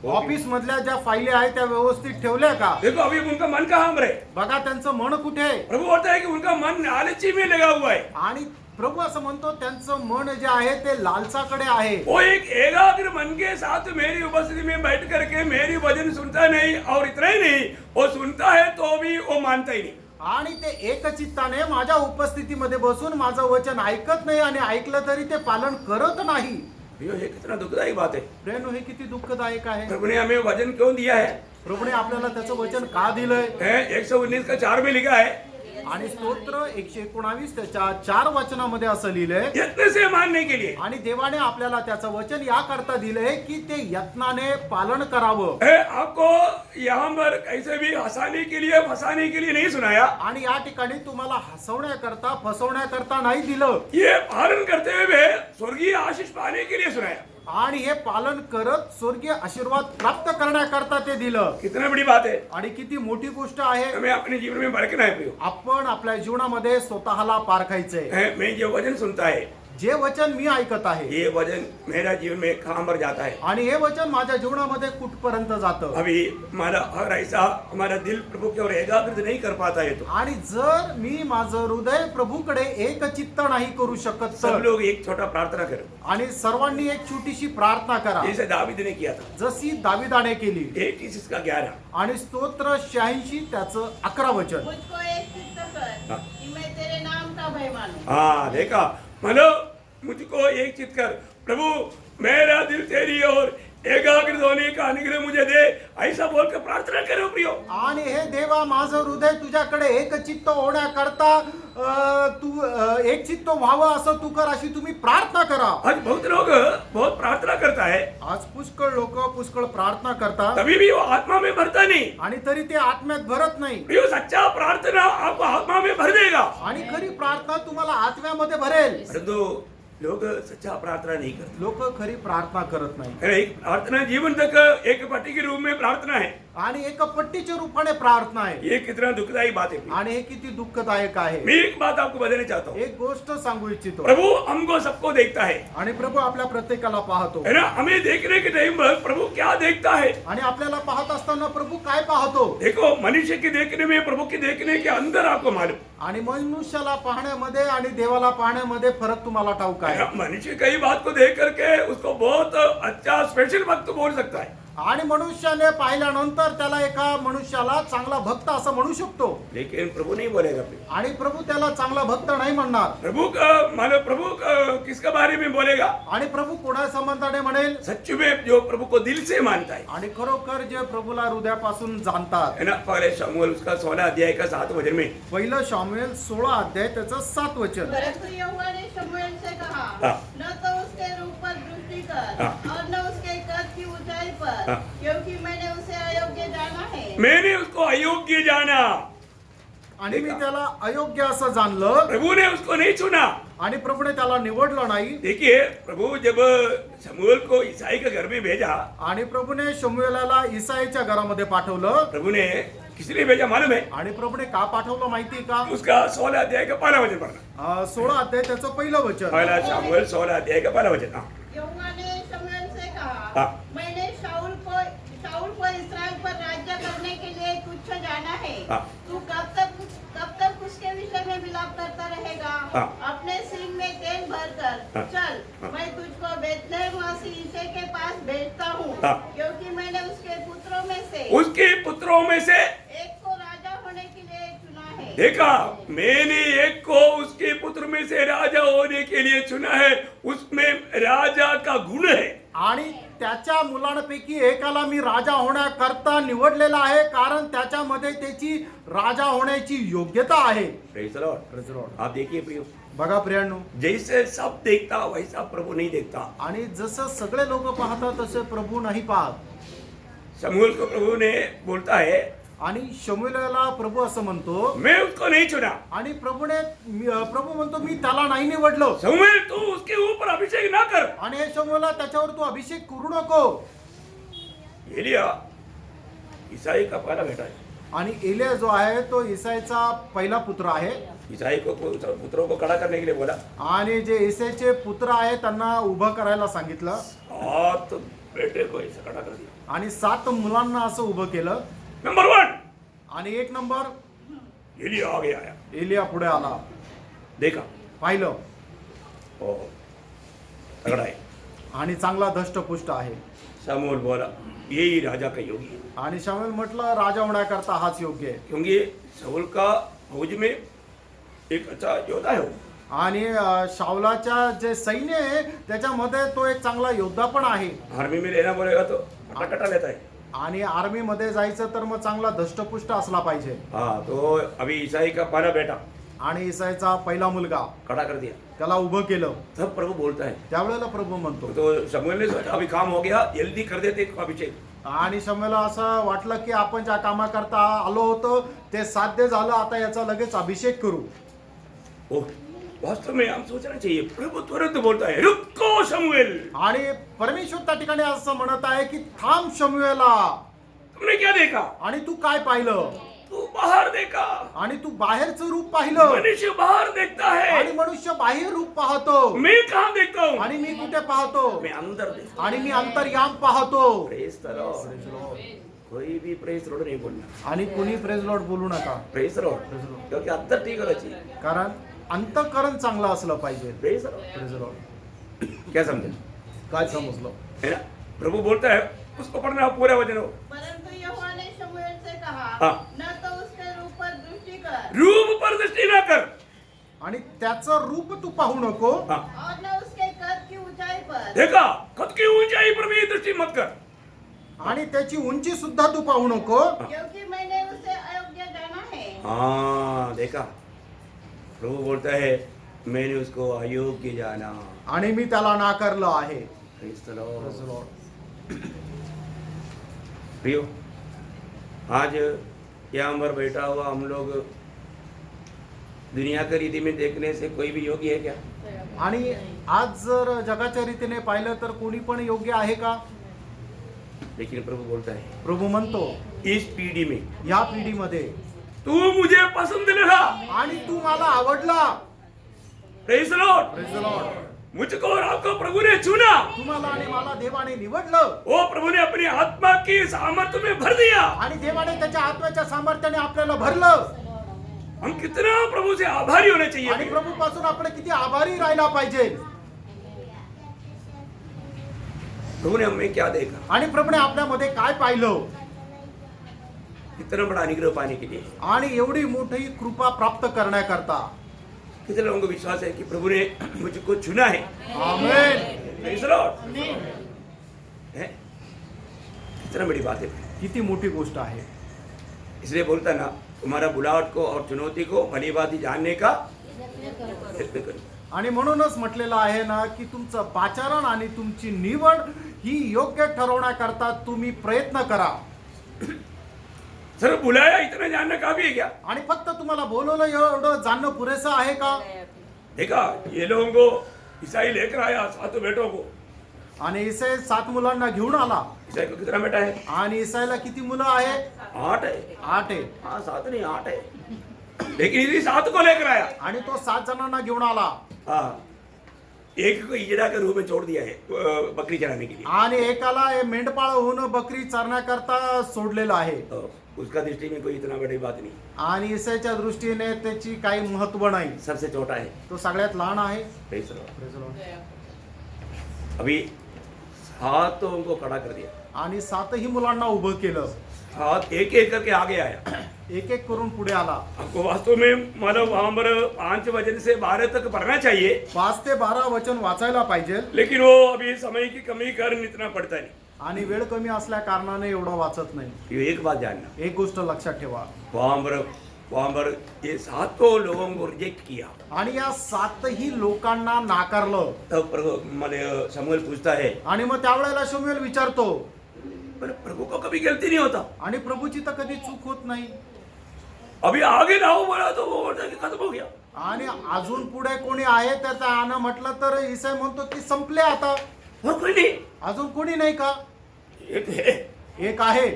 ऑफिस मधल्या ज्या फाईली आहेत त्या व्यवस्थित ठेवल्या का? देखो अभी उनका मन कहाँ पर है? बघा त्यांचं मन कुठे आहे? प्रभु बोलता है कि उनका मन लालची में लगा हुआ है. आणि प्रभू असं म्हणतो त्यांचं मन जे आहे ते लालसाकडे आहे. वो एक एकाग्र मन के साथ मेरी उपस्थिति में बैठ करके मेरी वचन सुनता नहीं, और इतना ही नहीं, वो सुनता है तो भी वो मानता ही नहीं. आणि ते एकचित्ताने माझ्या उपस्थितीमध्ये बसून माझं वचन ऐकत नाही आणि ऐकलं तरी ते पालन करत नाही. ये कितना दुखदायी बात है. प्रेरणू हे किती दुःखदायक आहे. प्रभु ने हमें वचन क्यों दिया है? प्रभूने आपल्याला त्याचं वचन का दिलंय? 119 का 4 में लिखा है, आणि स्तोत्र 119 त्याच्या 4 वचनामध्ये असं लिहिलंय, यत्न से मानने के लिए. आणि देवाने आपल्याला त्याचं वचन या करता दिलंय की ते यत्नाने पालन करावं. आपको यहाँ पर कैसे भी हंसाने के लिए फंसाने के लिए नहीं सुनाया. आणि या ठिकाणी तुम्हाला हसवण्याकरता फसवण्याकरता नाही दिलं, ये पालन करते हुए स्वर्गीय आशीष पाने के लिए सुनाया. आणि हे पालन करत स्वर्गीय आशीर्वाद प्राप्त करण्याकरता ते दिलं. कितना बड़ी बात है. आणि किती मोठी गोष्ट आहे. हमें अपने जीवन में बरकना है प्रियो. आपण आपल्या जीवनामध्ये स्वतःला पारखायचंय. मैं जो वचन सुनता है, जे वचन मी ऐकत आहे, ये वचन मेरा जीवन में कहाँ पर जाता है. आणि हे वचन माझ्या जीवनामध्ये कुठपर्यंत जातं. अभी हमारा हर ऐसा हमारा दिल प्रभु की ओर एकाग्रित नहीं कर पाता है, तो आणि जर मी माझं हृदय प्रभूकडे एकचित्त नाही करू शकत सब तर, लोग एक छोटा प्रार्थना करो, आणि सर्वांनी एक छोटीशी प्रार्थना करा जैसे दावीद ने किया था. जशी दाविदाने केली. 31 का 11. आणि स्तोत्र 86 त्याचं 11 वचन. मुझको एक चित्त कर हाँ. कि मैं तेरे नाम का भय मानूं. हाँ देखा, मानो मुझको एक चित कर, प्रभु मेरा दिल तेरी ओर एकाग्रित होने का अनुग्रह मुझे दे, ऐसा बोलकर प्रार्थना करो प्रियो. आणि हे देवा माझं हृदय तुझ्याकडे एकचित्त होण्याकरता तू एकचित्त व्हावं असं तू कर, अशी तुम्ही प्रार्थना करा. आज बहुत लोग बहुत प्रार्थना करता है, आज पुष्कळ लोक पुष्कळ प्रार्थना करतात, तभी भी वो आत्मा में भरता नहीं. आणि तरी ते आत्म्यात भरत नाही. प्रियो सच्चा प्रार्थना आपको आत्मा में भर देगा. आणि खरी प्रार्थना तुम्हाला आत्म्यामध्ये भरेल. परंतु लोग सच्चा प्रार्थना नहीं करते. लोक खरी प्रार्थना करत नाही. एक प्रार्थना जीवन तक एक पट्टी के रूप में प्रार्थना है. आणि एका पट्टीच्या रूपाने प्रार्थना आहे. ये कितना दुखदायी बात है. आणि हे किती दुःखदायक आहे. मैं एक बात आपको बताना चाहता हूँ. एक गोष्ट सांगू इच्छितो. प्रभु हमको सबको देखता है, आणि प्रभू आपल्या प्रत्येकाला पाहतो. है ना. हमें देखने के टाइम पर प्रभु क्या देखता है. आणि आपल्याला पाहत असताना प्रभू काय पाहतो. देखो मनुष्य के देखने में प्रभु के देखने के अंदर आपको मालूम. आणि मनुष्याला पाहण्यामध्ये आणि देवाला पाहण्यामध्ये फरक तुम्हाला ठाऊक आहे. मनुष्य कई बात को देख करके उसको बहुत अच्छा स्पेशल भक्त बोल सकता है. आणि मनुष्याने पाहिल्यानंतर त्याला एका मनुष्याला चांगला भक्त असं म्हणू शकतो. लेकिन प्रभु नहीं बोलेगा. आणि प्रभू त्याला चांगला भक्त नाही म्हणणार. प्रभु किसके बारे में बोलेगा. आणि प्रभू कोणा संबंधाने म्हणेल. सच में जो प्रभु को दिल से मानता है. आणि खरोखर जे प्रभूला हृदयापासून जाणतात. है ना. पहले शमूएल उसका 16 अध्याय का 7 वचन में. पहिलं शमूएल 16 अध्याय त्याचं 7 वचन. परंतु यहोवा ने शमूएल से कहा, हाँ. न तो उसके रूप पर दृष्टि कर हाँ. और न उसके कद की ऊंचाई पर, हाँ. क्योंकि मैंने उसे अयोग्य जाना है. मैंने उसको अयोग्य जाना. आणि मी त्याला अयोग्य असं जाणलं. प्रभु ने उसको नहीं चुना. आणि प्रभूने त्याला निवडलं नाही. देखिए प्रभु जब शमूएल को ईसाई के घर में भेजा, आणि प्रभूने शमूएलाला ईसाईच्या घरामध्ये पाठवलं. प्रभु ने किस लिए भेजा मालूम है. आणि प्रभूने का पाठवलं माहिती का. उसका 16 अध्याय का 1 वचन पढ़ना. 16 अध्याय त्याचं पहिलं वचन. पहला शमूएल 16 अध्याय का 1 वचन. हाँ. यहोवा ने शमूएल से कहा, हाँ. मैंने शाऊल को इस्राएल पर राज्य करने के लिए तुच्छ जाना है. हाँ. तू कब तक उसके विषय में विलाप करता रहेगा. हाँ. अपने सींग में तेल भरकर हाँ. चल, हाँ. मैं तुझको बेतलेहमवासी यिशै के पास भेजता हूँ. हाँ. क्योंकि मैंने उसके पुत्रों में से एक को राजा होने के लिए चुना है. देखा, मैंने एक को उसके पुत्र में से राजा होने के लिए चुना है. उसमें राजा का गुण है. आणि त्याच्या मुलांपैकी एकाला मी राजा होण्याकरता निवडलेला आहे, कारण त्याच्यामध्ये त्याची राजा होण्याची योग्यता आहे. Praise the Lord. आप देखिए प्रियो, बघा प्रियांनो, जैसे सब देखता वैसा प्रभु नहीं देखता. आणि जसं सगळे लोक पाहतात तसे प्रभू नाही पाहत. शमूएल को प्रभु ने बोलता है, आणि शमूएलाला प्रभू असं म्हणतो. मैं उसको नहीं चुना. आणि प्रभू म्हणतो मी त्याला नाही निवडलो. शमूएल तू उसके ऊपर अभिषेक ना कर. आणि हे शमूएला त्याच्यावर तू अभिषेक करू नको. एलिया ईसाई का पहला बेटा है. आणि एलिया जो आहे तो इसाईचा पहिला पुत्र आहे ईसाई को पुत्रों को खड़ा करने के लिए बोला, आणि जे इसाईचे पुत्र आहे त्यांना उभं करायला सांगितलं 7 बेटे को ऐसा खड़ा कर दिया। आणि 7 मुलांना असं उभं केलं नंबर 1 आणि 1 नंबर एलिया आगे आया, एलिया पुढे आला, देखा पाहिलं ओ तगड़ा है। आणि चांगला धष्टपुष्ट आहे शमूएल बोला यही राजा का योगी है, आणि शमूएल म्हटलं राजा होण्याकरता हाच योग्य आहे क्योंकि शाऊल का फौज में एक अच्छा योद्धा है वो। आणि शाऊलाच्या जे सैन्य आहे त्याच्यामध्ये तो एक चांगला योद्धा पण आहे आर्मी में लेना बोलेगा तो कटा लेता है। आणि आर्मी मध्ये जायचं तर मग चांगला धष्टपुष्ट असला पाहिजे। हाँ, तो अभी ईसाई का पहला बेटा आणि इसाईचा पहिला मुलगा खड़ा कर दिया, त्याला उभं केलं, तब प्रभु बोलता है। त्यावेळेला प्रभू म्हणतो तो शमूएल ने सोचा अभी काम हो गया, जल्दी कर देते इसको अभिषेक। आणि शमूएलला असं वाटलं की आपण ज्या कामाकरता आलो होतो ते साध्य झालं, आता याचा लगेच अभिषेक करू। ओ, वास्तव में हम सोचना चाहिए, प्रभु तुरंत बोलता है रुको शमूएल। आणि परमेश्वर त्या ठिकाणी असं म्हणत आहे की थांब शमूएला, तुमने क्या देखा? आणि तू काय पाहिलं? तू बाहर देखा, आणि तू बाहेरचं रूप पाहिलं, मनुष्य बाहर देखता आणि है, मनुष्य बाहेर रूप पाहतो, मैं कहाँ देखता हूँ? आणि मी कुठे पाहतो? मैं अंदर देखता आणि मी अंतर्याम पाहतो। हूँ। Praise the Lord. कोई भी प्रेज लॉर्ड नहीं बोलना, आणि कुणी प्रेज लॉर्ड बोलू नका, प्रेज लॉर्ड, क्योंकि अंदर ठीक होना चाहिए। कारण अंतःकरण चांगलं असलं पाहिजे। Praise Lord. Praise Lord. क्या समझे? काय समजलं? है ना? प्रभु बोलता है उसको पढ़ना पूरा वचन हो। परंतु यहोवा ने शमूएल से कहा, हाँ। न तो उसके रूप पर दृष्टि कर रूप पर दृष्टि ना कर, आणि त्याचं रूप तू पाहू नको, हाँ, और न उसके कद की ऊंचाई पर, देखा खुद की ऊंचाई पर भी दृष्टि मत कर। आणि त्याची उंची सुद्धा तू पाहू नको, क्योंकि मैंने उसे अयोग्य जाना है। हाँ, देखा प्रभु बोलता है मैंने उसको अयोग्य जाना। आणि मी त्याला नाकारलं आहे। Praise the Lord. Praise the Lord. प्रियो, आज यहाँ पर बैठा हुआ हम लोग दुनिया की रीति में देखने से कोई भी योग्य है क्या? आणि आज जर जगाच्या रीतीने पाहिलं तर कोणी पण योग्य आहे का? लेकिन प्रभु बोलता है प्रभू म्हणतो इस पीढ़ी में या पिढीमध्ये तू मुझे पसंद लगा। आणि तू मला आवडला। Praise the Lord. Praise the Lord. मुझको और आपको प्रभु ने चुना, तुम्हाला आणि मला देवाने निवडलं, वो प्रभु ने अपनी आत्मा की सामर्थ्य में भर दिया। आणि देवाने त्याच्या आत्म्याच्या सामर्थ्याने आपल्याला भरलं। हम कितना प्रभु से आभारी होने आणि चाहिए। प्रभू पासून आपण किती आभारी राहायला पाहिजे। प्रभु ने हमें क्या देखा, आणि प्रभूने आपल्यामध्ये काय पाहिलं, इतना बड़ा अनुग्रह पाने के लिए। आणि एवढी मोठी कृपा प्राप्त करण्याकरता। कितने लोगों को विश्वास है कि प्रभु ने मुझको चुना है? आमेन। Praise the Lord. है? कितना बड़ी बात है। किती मोठी गोष्ट आहे। इसलिए बोलता ना तुम्हारा बुलावट को और चुनौती को भली बात जानने का यत्न करो। आणि म्हणूनच म्हटलेलं आहे ना की तुमचं पाचारण आणि तुमची निवड ही योग्य ठरवण्याकरता तुम्ही प्रयत्न करा। सर बुलाया इतना जानना काफी है क्या? आणि फक्त तुम्हाला बोलवलं एवढं जाणणं पुरेसं आहे का? देखा ये लोगों को ईसाई लेकर आया 7 बेटों को। आणि इसाई 7 मुलांना घेऊन आला। ईसाई को कितना बेटा है? आणि इसाईला किती मुलं आहे? 8 है। 8 आहे। हाँ 7 नहीं 8 है, लेकिन इसी 7 को लेकर आया। आणि तो 7 जणांना घेऊन आला। हाँ, एक को इजड़ा के रूप में छोड़ दिया है बकरी चराने के लिए। आणि एकाला मेंढपाळ होऊन बकरी चरण्याकरता सोडलेलं आहे। तो उसका दृष्टि में कोई इतना बड़ी बात नहीं, आणि इसाईच्या दृष्टीने त्याची काही महत्व नाही, सबसे छोटा है। तो सगळ्यात लहान आहे। Praise the Lord. अभी 7 को खड़ा कर दिया, आणि 7ही मुलांना उभं केलं। 7 एक एक करके आगे आया। एक एक करून पुढे आला। आपको वास्तव में मतलब वहां पर 5 वचन से 12 तक पढ़ना चाहिए, 5 ते 12 वचन वाचायला पाहिजे, लेकिन वो अभी समय की कमी कारण इतना पढ़ता नहीं। आणि वेळ कमी असल्या कारणाने एवढं वाचत नाही। ये एक बात जानना, एक गोष्ट लक्षात ठेवा, वहां पर ये 7 लोगों को रिजेक्ट किया। आणि या 7ही लोकांना नाकारलं। तब मतलब शमूएल पूछता है, आणि मग त्यावेळेला शमूएल विचारतो, पर प्रभु को कभी गलती नहीं होता, आणि प्रभूची तर कधी चूक होत नाही। अभी आगे ना हो बोला तो वो बोलता कि खत्म हो गया। आणि अजून पुढे कोणी आहे तर त्यानं म्हटलं तर ईसाई म्हणतो की संपले आता, और कोई नहीं, अजून कोणी नाही का? एक है एक आहे।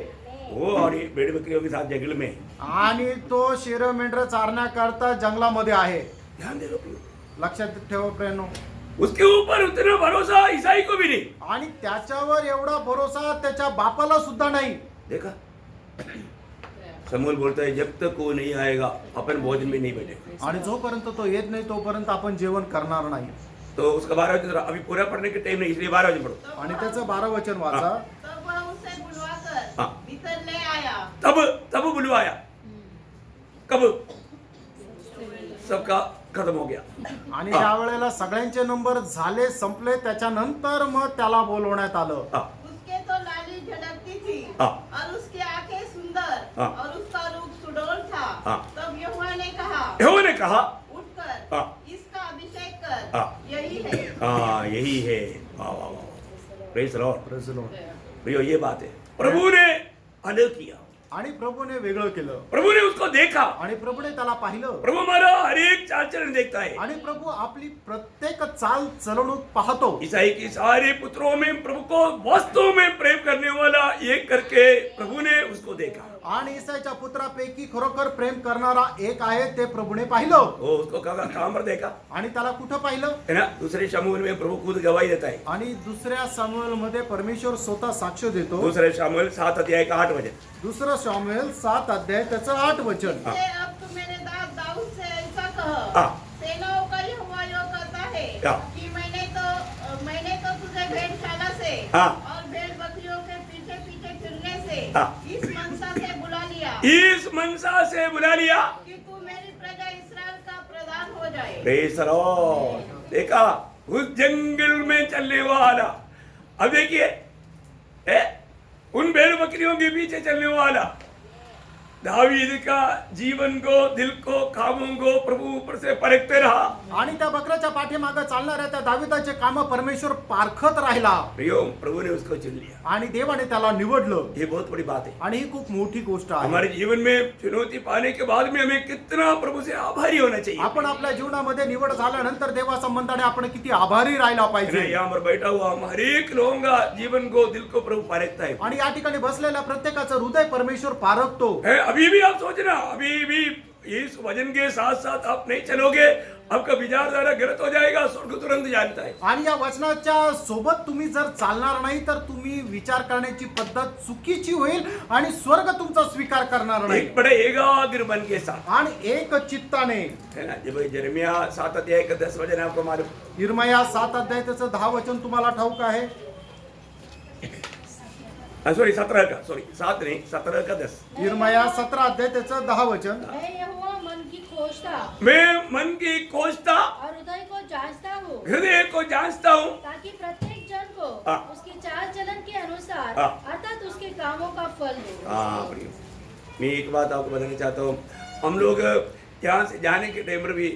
वो और ये भेड़ बकरियों के साथ जंगल में, आणि तो शेर मेंढर चारण्याकरता जंगलामध्ये आहे. ध्यान दे लो प्रियो। लक्षात ठेवा प्रेनो. उसके ऊपर उतना भरोसा ईसाई को भी नहीं। आणि त्याच्यावर एवढा भरोसा त्याच्या बापाला सुद्धा नाही. देखा, शमूएल बोलता है जब तक वो नहीं आएगा अपन भोजन में नहीं बैठेंगे। आणि जोपर्यंत तो येत नाही तोपर्यंत आपण जेवण करणार नाही. तो उसका 12 वचन अभी पूरा पढ़ने के टाइम नहीं, इसलिए 12 वचन पढ़ो। आणि त्याचं 12 वचन वाचा. तब वह उसे बुलवाकर हाँ। भीतर ले आया। तब बुलवाया, कब सबका खत्म हो गया। आणि त्या वेळेला सगळ्यांचे नंबर झाले, संपले. त्याच्यानंतर मग त्याला बोलवण्यात आलं. हाँ, उसके तो लाली झलकती थी हाँ। और उसकी आंखें सुंदर हाँ। और उसका रूप सुडौल था। हाँ। तब यहोवा ने कहा, यहोवा ने कहा, उठकर हाँ। इसका अभिषेक कर, हाँ। यही है। हाँ यही है। वाह वाह वाह, praise the Lord. Praise the Lord. भैया ये बात है, प्रभु ने अलग किया, आणि प्रभूने वेगळं केलं. प्रभु ने उसको देखा। आणि प्रभूने त्याला पाहिलं. प्रभु हमारा हर एक चाल चलन देखता है। आणि प्रभू आपली प्रत्येक चाल चलवणूक पाहतो. ईसाई के सारे पुत्रों में प्रभु को वास्तव में प्रेम करने वाला एक करके प्रभु ने उसको देखा। आणि ईसाईच्या पुत्रापैकी खरोखर प्रेम करणारा एक आहे, ते प्रभूने पाहिलं. वो उसको कहाँ पर देखा आणि त्याला कुठं पाहिलं? है ना, दूसरे शमूएल में प्रभु खुद गवाही देता है। आणि दुसऱ्या सामुएल मध्ये परमेश्वर स्वतः साक्ष देतो. दूसरे शमूएल 7 अध्याय का 8 वचन। दुसरं सामुएल 7 अध्याय त्याचं 8 वचन. इसलिए अब तू मेरे दास दाऊद से ऐसा कह, हाँ। सेनाओं का यहोवा यो कहता है हाँ। कि मैंने तो तुझे भेड़शाला से हाँ। और भेड़ बकरियों के पीछे पीछे फिरने से हाँ। इस मनसा से बुला लिया इस मनसा से बुला लिया कि तू मेरी प्रजा इस्राएल का प्रधान हो जाए। Praise the Lord. देखा, उस जंगल में चलने वाला, अब देखिए उन भेड़ बकरियों के पीछे चलने वाला दावीद का जीवन को, दिल को, कामों को प्रभु ऊपर से परखते रहा। आणि त्या बकऱ्याच्या पाठीमागे चालणाऱ्या त्या दाविदाचे काम परमेश्वर पारखत राहिला. प्रियो, प्रभु ने उसको चुन लिया। आणि देवाने त्याला निवडलं. ये बहुत बड़ी बात है। आणि ही खूप मोठी गोष्ट आहे. हमारे जीवन में चुनौती पाने के बाद में हमें कितना प्रभु से आभारी होना चाहिए। आपण आपल्या जीवनामध्ये निवड झाल्यानंतर देवा संबंधाने आपण किती आभारी राहायला पाहिजे. यहाँ पर बैठा हुआ हम हर एक लोगों का जीवन को, दिल को प्रभु पारखता है। आणि या ठिकाणी बसलेल्या प्रत्येकाचं हृदय परमेश्वर पारखतो. अभी भी आप सोचना, अभी भी इस वजन के साथ साथ आप नहीं चलोगे, आपका विचारधारा गलत हो जाएगा, स्वर्ग तुरंत जानता है। आणि या वचनाच्या सोबत तुम्ही जर चालणार नाही तर तुम्ही विचार करण्याची पद्धत चुकीची होईल आणि स्वर्ग तुमचा स्वीकार करणार नाही. एक बड़े एकाग्र मन के साथ, आणि एक चित्ताने. है ना। जब यिर्मयाह 7 अध्याय का 10 वचन आपको मालूम, यिर्मयाह 7 अध्याय त्याचं 10 वचन तुम्हाला ठाऊक आहे. सॉरी 17 का 10। यिर्मयाह 17 अध्याय त्याचं 10 वचन. मैं यहोवा मन की खोजता मैं मन की खोजता और हृदय को जांचता हूँ, हृदय को जांचता हूँ, ताकि प्रत्येक जन को हाँ। उसकी चाल चलन के अनुसार हाँ। अर्थात उसके कामों का फल दो। हाँ प्रिय, मैं एक बात आपको बताना चाहता हूँ। हम लोग यहाँ से जाने के टाइम पर भी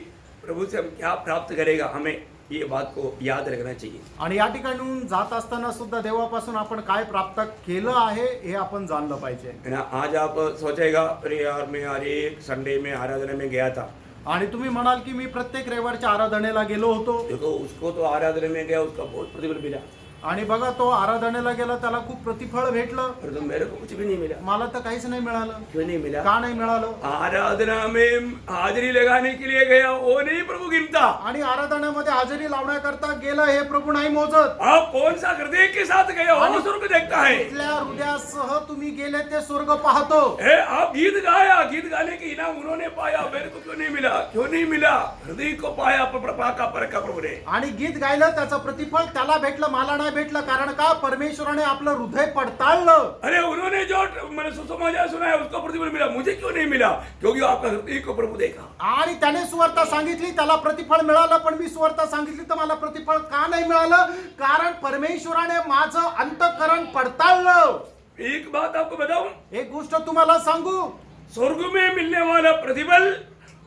प्रभु से हम क्या प्राप्त करेगा, हमें ये बात को याद रखना चाहिए। आणि या ठिकाणून जात असताना सुद्धा देवापासून आपण काय प्राप्त केलं आहे हे आपण जाणलं पाहिजे. है ना। आज आप सोचेगा, अरे यार मैं हर एक संडे में आराधना में गया था। आणि तुम्ही म्हणाल की मी प्रत्येक रविवारच्या आराधनेला गेलो होतो. देखो, उसको तो आराधना में गया, उसका बहुत प्रतिफल मिला, आणि बघा तो आराधनेला गेला, त्याला खूप प्रतिफळ भेटलं. और तो मेरे को कुछ भी नहीं मिला। मला तर काहीच नाही मिळालं. क्यों नहीं मिला? का नाही मिळालं? आराधना में हाजिरी लगाने के लिए गया, वो नहीं प्रभु गिनता। आणि आराधनेमध्ये हजेरी लावण्याकरता गेलं हे प्रभु नाही मोजत. आप कौन सा हृदय के साथ गए, वो स्वर्ग देखता है। कुठल्या हृदयासह तुम्ही गेले ते स्वर्ग पाहतो. आप गीत गाया, गीत गाने के इनाम उन्होंने पाया, मेरे को क्यों नहीं मिला? क्यों नहीं मिला? हृदय को पाया परखा प्रभु ने। आणि गीत गायलं, त्याचं प्रतिफळ त्याला भेटलं, मला नाही भेटलं. कारण का? परमेश्वराने आपलं हृदय पडताळलं. अरे उन्होंने जो मैंने सुसमाचार सुना है उसको प्रतिफल मिला, मुझे क्यों नहीं मिला? क्योंकि आपका हृदय को प्रभु देखा। आणि त्याने सुवार्ता सांगितली, त्याला प्रतिफळ मिळालं. पण मी सुवार्ता सांगितली तर मला प्रतिफळ का नाही मिळालं? कारण परमेश्वराने माझं अंतःकरण पडताळलं. एक बात आपको बताऊं, एक गोष्ट तुम्हाला सांगू, स्वर्ग में मिलने वाला प्रतिफल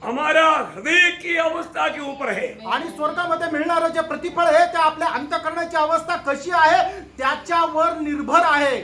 हमारा हृदय की अवस्था के ऊपर है। आणि स्वर्गामध्ये मिळणारं जे प्रतिफळ आहे ते आपल्या अंतःकरणाची अवस्था कशी आहे त्याच्यावर निर्भर आहे.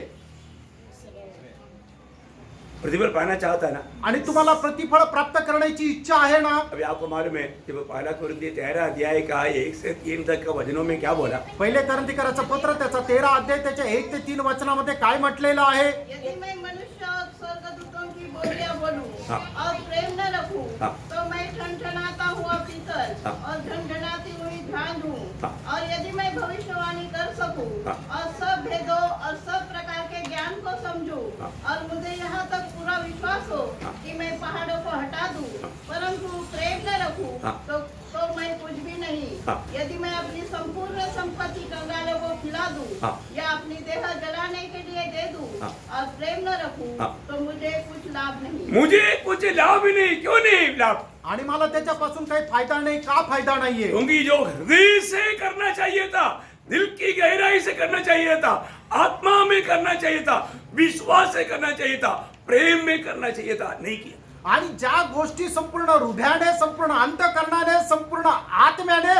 प्रतिफल पाना चाहता है ना? आणि तुम्हाला प्रतिफळ प्राप्त करण्याची इच्छा आहे ना? अभी आपको मालूम है जब पहला कुरिन्थी 13 अध्याय का 1 से 3 तक का वचनों में क्या बोला? पहिले कोरिन्थीकराचं पत्र त्याचा 13 अध्याय त्याच्या 1 ते 3 वचनामध्ये काय म्हटलेलं आहे? यदि मैं मनुष्य और स्वर्गदूतों की बोलियां बोलूं हाँ। और प्रेम न रखूं हाँ। तो मैं ठनठनाता हुआ पीतल हाँ। और झनझनाती हुई झांझ हूँ। हाँ। और यदि मैं भविष्यवाणी कर सकूं हाँ। और सब भेदों और सब प्रकार के ज्ञान को समझूं हाँ। और मुझे यहाँ तक पूरा विश्वास हो हाँ। कि मैं पहाड़ों को हटा दूं, परंतु प्रेम न रखूं हाँ। तो मैं कुछ भी नहीं। हाँ। यदि मैं अपनी संपूर्ण संपत्ति कंगालों को खिला दूं हाँ। या अपनी देह जलाने के लिए दे दूं हाँ। और प्रेम न रखूं हाँ। तो मुझे कुछ लाभ नहीं। मुझे कुछ लाभ नहीं, क्यों नहीं लाभ? आणि मला त्याच्यापासून काही फायदा नाही. का फायदा नाहीये? क्योंकि जो हृदय से करना चाहिए था, दिल की गहराई से करना चाहिए था, आत्मा में करना चाहिए था, विश्वास से करना चाहिए था, प्रेम में करना चाहिए था, नहीं किया। आणि ज्या गोष्टी संपूर्ण हृदयाने, संपूर्ण अंतःकरणाने, संपूर्ण आत्म्याने,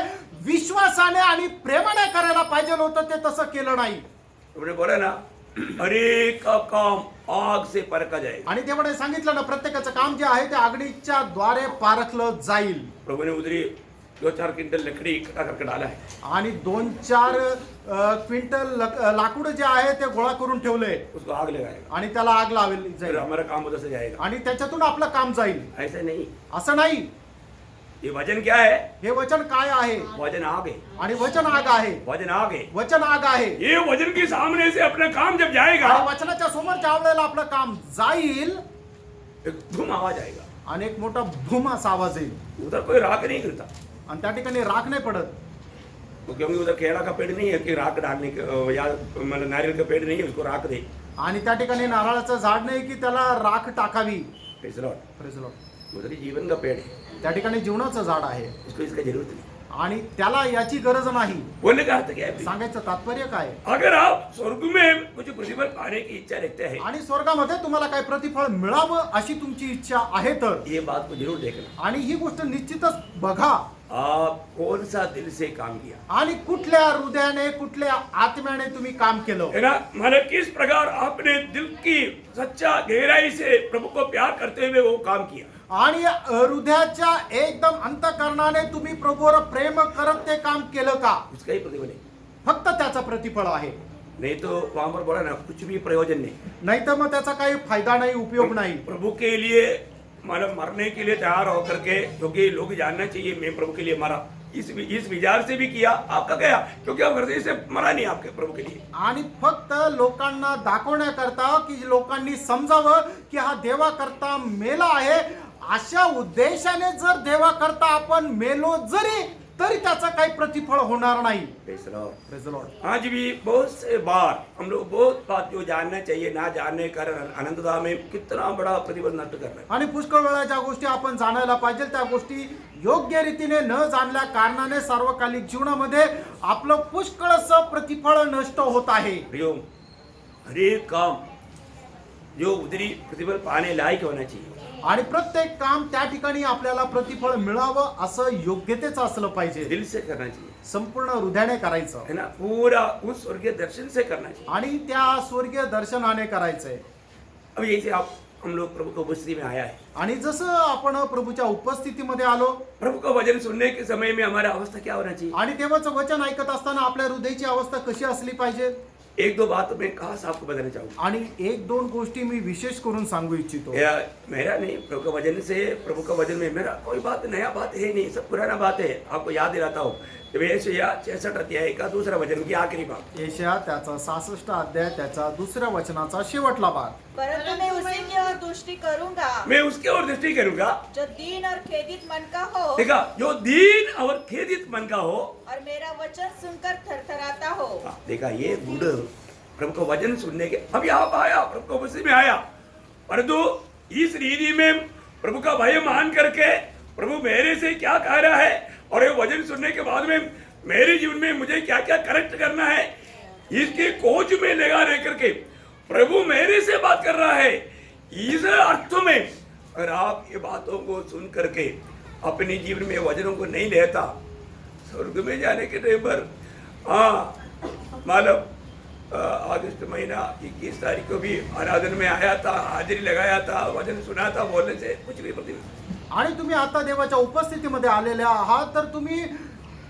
विश्वासाने आणि प्रेमाने करायला पाहिजे होतं ते तसं केलं नाही. तुमने बोला ना, हर एक का काम आग से परखा जाएगा. आणि तेवढे सांगितलं ना, प्रत्येकाचं काम जे आहे ते अग्नीच्या द्वारे पारखलं जाईल. प्रभु ने उधरी 2-4 क्विंटल लकड़ी इकट्ठा करके डाला है. आणि 2-4 क्विंटल लाकूड जे आहे ते गोळा करून ठेवले उसको आग लगाएगा, आणि त्याला आग लावेल फिर जाईल हमारा काम उधर से जाएगा. आणि त्याच्यातून आपलं काम जाईल. ऐसा नहीं. असं नाही. ये वचन क्या है? हे वचन काय आहे? वचन आग है. आणि वचन आग आहे. वचन आग है. वचन आग आहे. ये वचन के सामने से अपना काम जब जाएगा, आणि वचनाच्या समोर ज्या वेळेला आपलं काम जाईल एक धूम आवाज आएगा. आणि एक मोठा भूम असा आवाज येईल उधर कोई राख नहीं गिरता, आणि त्या ठिकाणी राख नाही पडत. तो क्योंकि उधर केला का पेड़ नहीं है कि राख डालने या मतलब नारियल का पेड़ नहीं है उसको राख दे. आणि त्या ठिकाणी नारळाचं झाड नाही की त्याला राख टाकावी. Praise the Lord. Praise the Lord. उधर ही जीवन का पेड़ है, त्या ठिकाणी जीवनाचं झाड आहे उसको इसका जरूरत नहीं. आणि त्याला याची गरज नाही. बोलने का अर्थ क्या है? सांगायचं तात्पर्य काय? अगर आप स्वर्ग में कुछ प्रतिफल पाने की इच्छा रखते हैं, आणि स्वर्गामध्ये तुम्हाला काय प्रतिफळ मिळावं अशी तुमची इच्छा आहे तर, ये बात को जरूर देखना. आणि ही गोष्ट निश्चितच बघा. आप कौन सा दिल से काम किया आणि कुठल्या हृदयाने, कुठल्या आत्म्याने तुम्ही काम केलं, है ना? मतलब किस प्रकार आपने दिल की सच्चा गहराई से प्रभु को प्यार करते हुए वो काम किया. आणि हृदयाच्या एकदम अंतःकरणाने तुम्ही प्रभूवर प्रेम करत ते काम केलं का? उसका ही प्रतिफल है. फक्त त्याचं प्रतिफळ आहे. नहीं तो वहां पर बोला ना, कुछ भी प्रयोजन नहीं. नाहीतर मग त्याचा काही फायदा नाही, उपयोग नाही. प्रभु के लिए मतलब मरने के लिए तैयार होकर के, क्योंकि लोग जानना चाहिए मैं प्रभु के लिए मरा, इस विचार से भी किया. आपका गया क्योंकि आप हृदय से मरा नहीं आपके प्रभु के लिए. आणि फक्त लोकांना दाखवण्याकरता की लोकांनी समजावं की हा देवाकरता मेला आहे, अशा उद्देशाने जर देवाकरता आपण मेलो जरी तरी त्याचं काही प्रतिफळ होणार नाही. Praise the Lord. Praise the Lord. आज भी बहुत से बार हम लोग बहुत बात जो जानना चाहिए ना जानने का अनंतता में कितना बड़ा प्रतिबंध नष्ट कर रहे हैं. आणि पुष्कळ वेळा ज्या गोष्टी आपण जाणायला पाहिजे त्या गोष्टी योग्य रीतीने न जाणल्या कारणाने सार्वकालिक जीवनामध्ये आपलं पुष्कळसं प्रतिफळ नष्ट होत आहे. प्रियो, हर एक काम जो उधरी प्रतिफल पाने लायक होना चाहिए. आणि प्रत्येक काम त्या ठिकाणी आपल्याला प्रतिफळ मिळावं असं योग्यतेच असलं पाहिजे. दिल से करना चाहिए, संपूर्ण हृदयाने करायचं है ना? पूरा उस स्वर्गीय दर्शन से करना चाहिए. आणि त्या स्वर्गीय दर्शनाने करायचंय. अब जैसे आप हम लोग प्रभु की उपस्थिति में आया है, आणि जसं आपण प्रभूच्या उपस्थितीमध्ये आलो प्रभु का वचन सुनने के समय में हमारा अवस्था क्या होना चाहिए? आणि देवाचं वचन ऐकत असताना आपल्या हृदयाची अवस्था कशी असली पाहिजे. 1-2 बात मैं खास आपको बताना चाहूंगा. आणि 1-2 गोष्टी मी विशेष करून सांगू इच्छितो. या मेरा नहीं, प्रभु का वचन से, प्रभु का वचन में मेरा कोई बात नया बात है नहीं, सब पुराना बात है. आपको याद दिलाता हूँ, यशायाह 66 अध्याय का दूसरा वचन की आखिरी बात. यशायाह त्याचा 66 अध्याय त्याचा दुसऱ्या वचनाचा शेवटला भाग. परंतु मैं उसी की ओर दृष्टि करूंगा मैं उसके ओर दृष्टि करूंगा. जो दीन और खेदित मन का हो देखा, जो दीन और खेदित मन का हो. और मेरा वचन सुनकर थरथराता हो. हाँ, देखा ये गुण प्रभु को वचन सुनने के. अब यहाँ आया, प्रभु को उपस्थिति में आया, परंतु इस रीति में प्रभु का भय मान करके प्रभु मेरे से क्या कह रहा है और ये वचन सुनने के बाद में मेरे जीवन में मुझे क्या क्या करेक्ट करना है, इसकी खोज में लगा रह करके प्रभु मेरे से बात कर रहा है. इस अर्थ में अगर आप ये बातों को सुन करके अपने जीवन में वचनों को नहीं लेता, स्वर्ग में जाने के टाइम पर, हाँ मालूम, अगस्त महीना 21 तारीख को भी आराधन में आया था, हाजिरी लगाया था, वचन सुना था, बोलने से कुछ भी प्रतिबंध. आणि तुम्ही आता देवाच्या उपस्थितीमध्ये आलेले आहात तर तुम्ही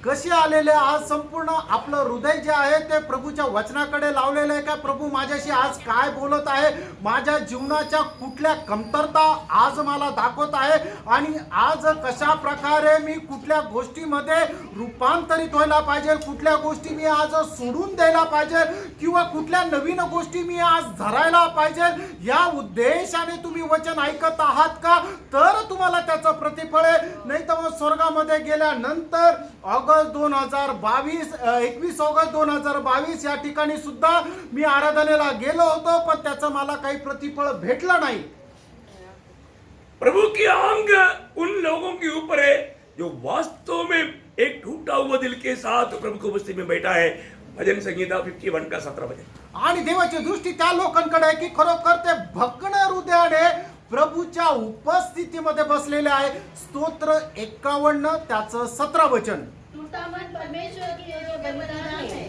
कसे आलेले आज संपूर्ण आपलं हृदय जे आहे ते प्रभूच्या वचनाकडे लावलेलं आहे का प्रभू माझ्याशी आज काय बोलत आहे, माझ्या जीवनाच्या कुठल्या कमतरता आज मला दाखवत आहे आणि आज कशा प्रकारे मी कुठल्या गोष्टीमध्ये रूपांतरित व्हायला पाहिजे, कुठल्या गोष्टी मी आज सोडून द्यायला पाहिजे किंवा कुठल्या नवीन गोष्टी मी आज धरायला पाहिजे, या उद्देशाने तुम्ही वचन ऐकत आहात का, तर तुम्हाला त्याचं प्रतिफळ आहे. नाही तर मग स्वर्गामध्ये गेल्यानंतर 21 ऑगस्ट 2022 या ठिकाणी सुद्धा मी आराधनेला गेलो होतो पण त्याचं मला काही प्रतिफळ भेटलं नाही. प्रभु की आंख उन लोगों के ऊपर है जो वास्तव में एक टूटा हुआ दिल के साथ प्रभु की उपस्थिति में बैठा है. भजन संहिता 51 का 17 भजन. आणि देवाची दृष्टी त्या लोकांकडे आहे की खरोखर ते भक्कन हृदयाने प्रभूच्या उपस्थितीमध्ये बसलेले आहे. स्तोत्र 51 त्याचं 17 वचन. टूटा मन परमेश्वर की योग्य बलिदान है.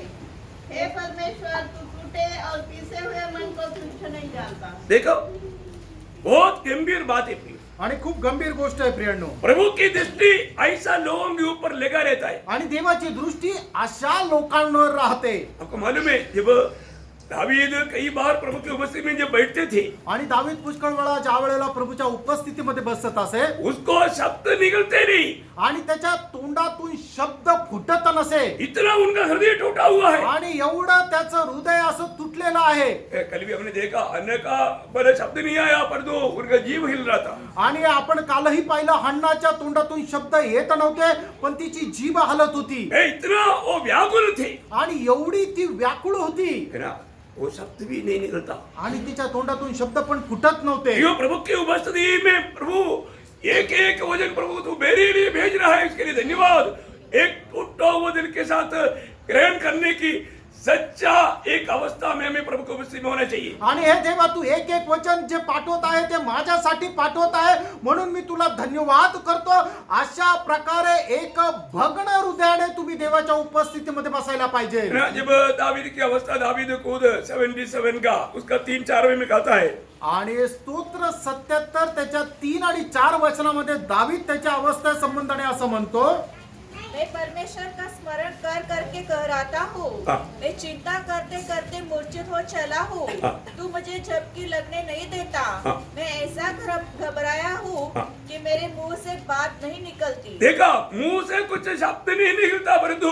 हे परमेश्वर, तू टूटे और पीसे हुए मन को तुच्छ नहीं जानता. देखो बहुत गंभीर बात है प्रिय. आणि खूप गंभीर गोष्ट आहे प्रियांनो. प्रभु की दृष्टि ऐसा लोगों के ऊपर लगा रहता है. आणि देवाची दृष्टी अशा लोकांवर राहते. आपको मालूम है जब दावीद कई बार प्रभु की उपस्थिति में जब बैठते थे आणि दावीद पुष्कळ वेळा ज्या वेळेला प्रभूच्या उपस्थितीमध्ये बसत असे उसको शब्द निकलते नहीं. आणि त्याच्या तोंडातून शब्द फुटत नसे. इतना उनका हृदय टूटा हुआ है. आणि एवढं त्याचं हृदय असं तुटलेलं आहे. कल भी हमने देखा अन्य का बड़ा शब्द नहीं आया पर दो उनका जीव हिल रहा था. आणि आपण कालही पाहिलं हन्नाच्या तोंडातून शब्द येत नव्हते पण तिची जीभ हलत होती. इतना वो व्याकुल थे आणि एवढी ती व्याकुळ होती है ना, वो शब्द भी नहीं निकलता. आणि तिच्या तोंडातून शब्द पण फुटत नव्हते. यो प्रभु की उपस्थिति में प्रभु एक एक वचन प्रभु तू मेरे लिए भेज रहा है, इसके लिए धन्यवाद. एक टूटा हुआ दिल के साथ ग्रहण करने की सच्चा एक अवस्था में हमें प्रभु की उपस्थिति में होना चाहिए. आणि हे देवा तू एक एक वचन जे पाठवत आहे ते माझ्यासाठी पाठवत आहे म्हणून मी तुला धन्यवाद करतो. अशा प्रकारे एक भग्न हृदयाने तुम्ही देवाच्या उपस्थितीमध्ये बसायला पाहिजे. जब दावीद की अवस्था दावीद खुद 77 का उसका 3-4 में कहता है. आणि स्तोत्र 77 त्याच्या 3 आणि 4 वचनामध्ये दावीद त्याच्या अवस्था संबंधाने असं म्हणतो, मैं परमेश्वर का स्मरण कर करके कहराता हूँ. हाँ. मैं चिंता करते करते मूर्छित हो चला हूँ. हाँ. तू मुझे झपकी लगने नहीं देता. हाँ. मैं ऐसा घबराया हूँ हाँ. कि मेरे मुंह से बात नहीं निकलती. देखा मुंह से कुछ शब्द नहीं निकलता परंतु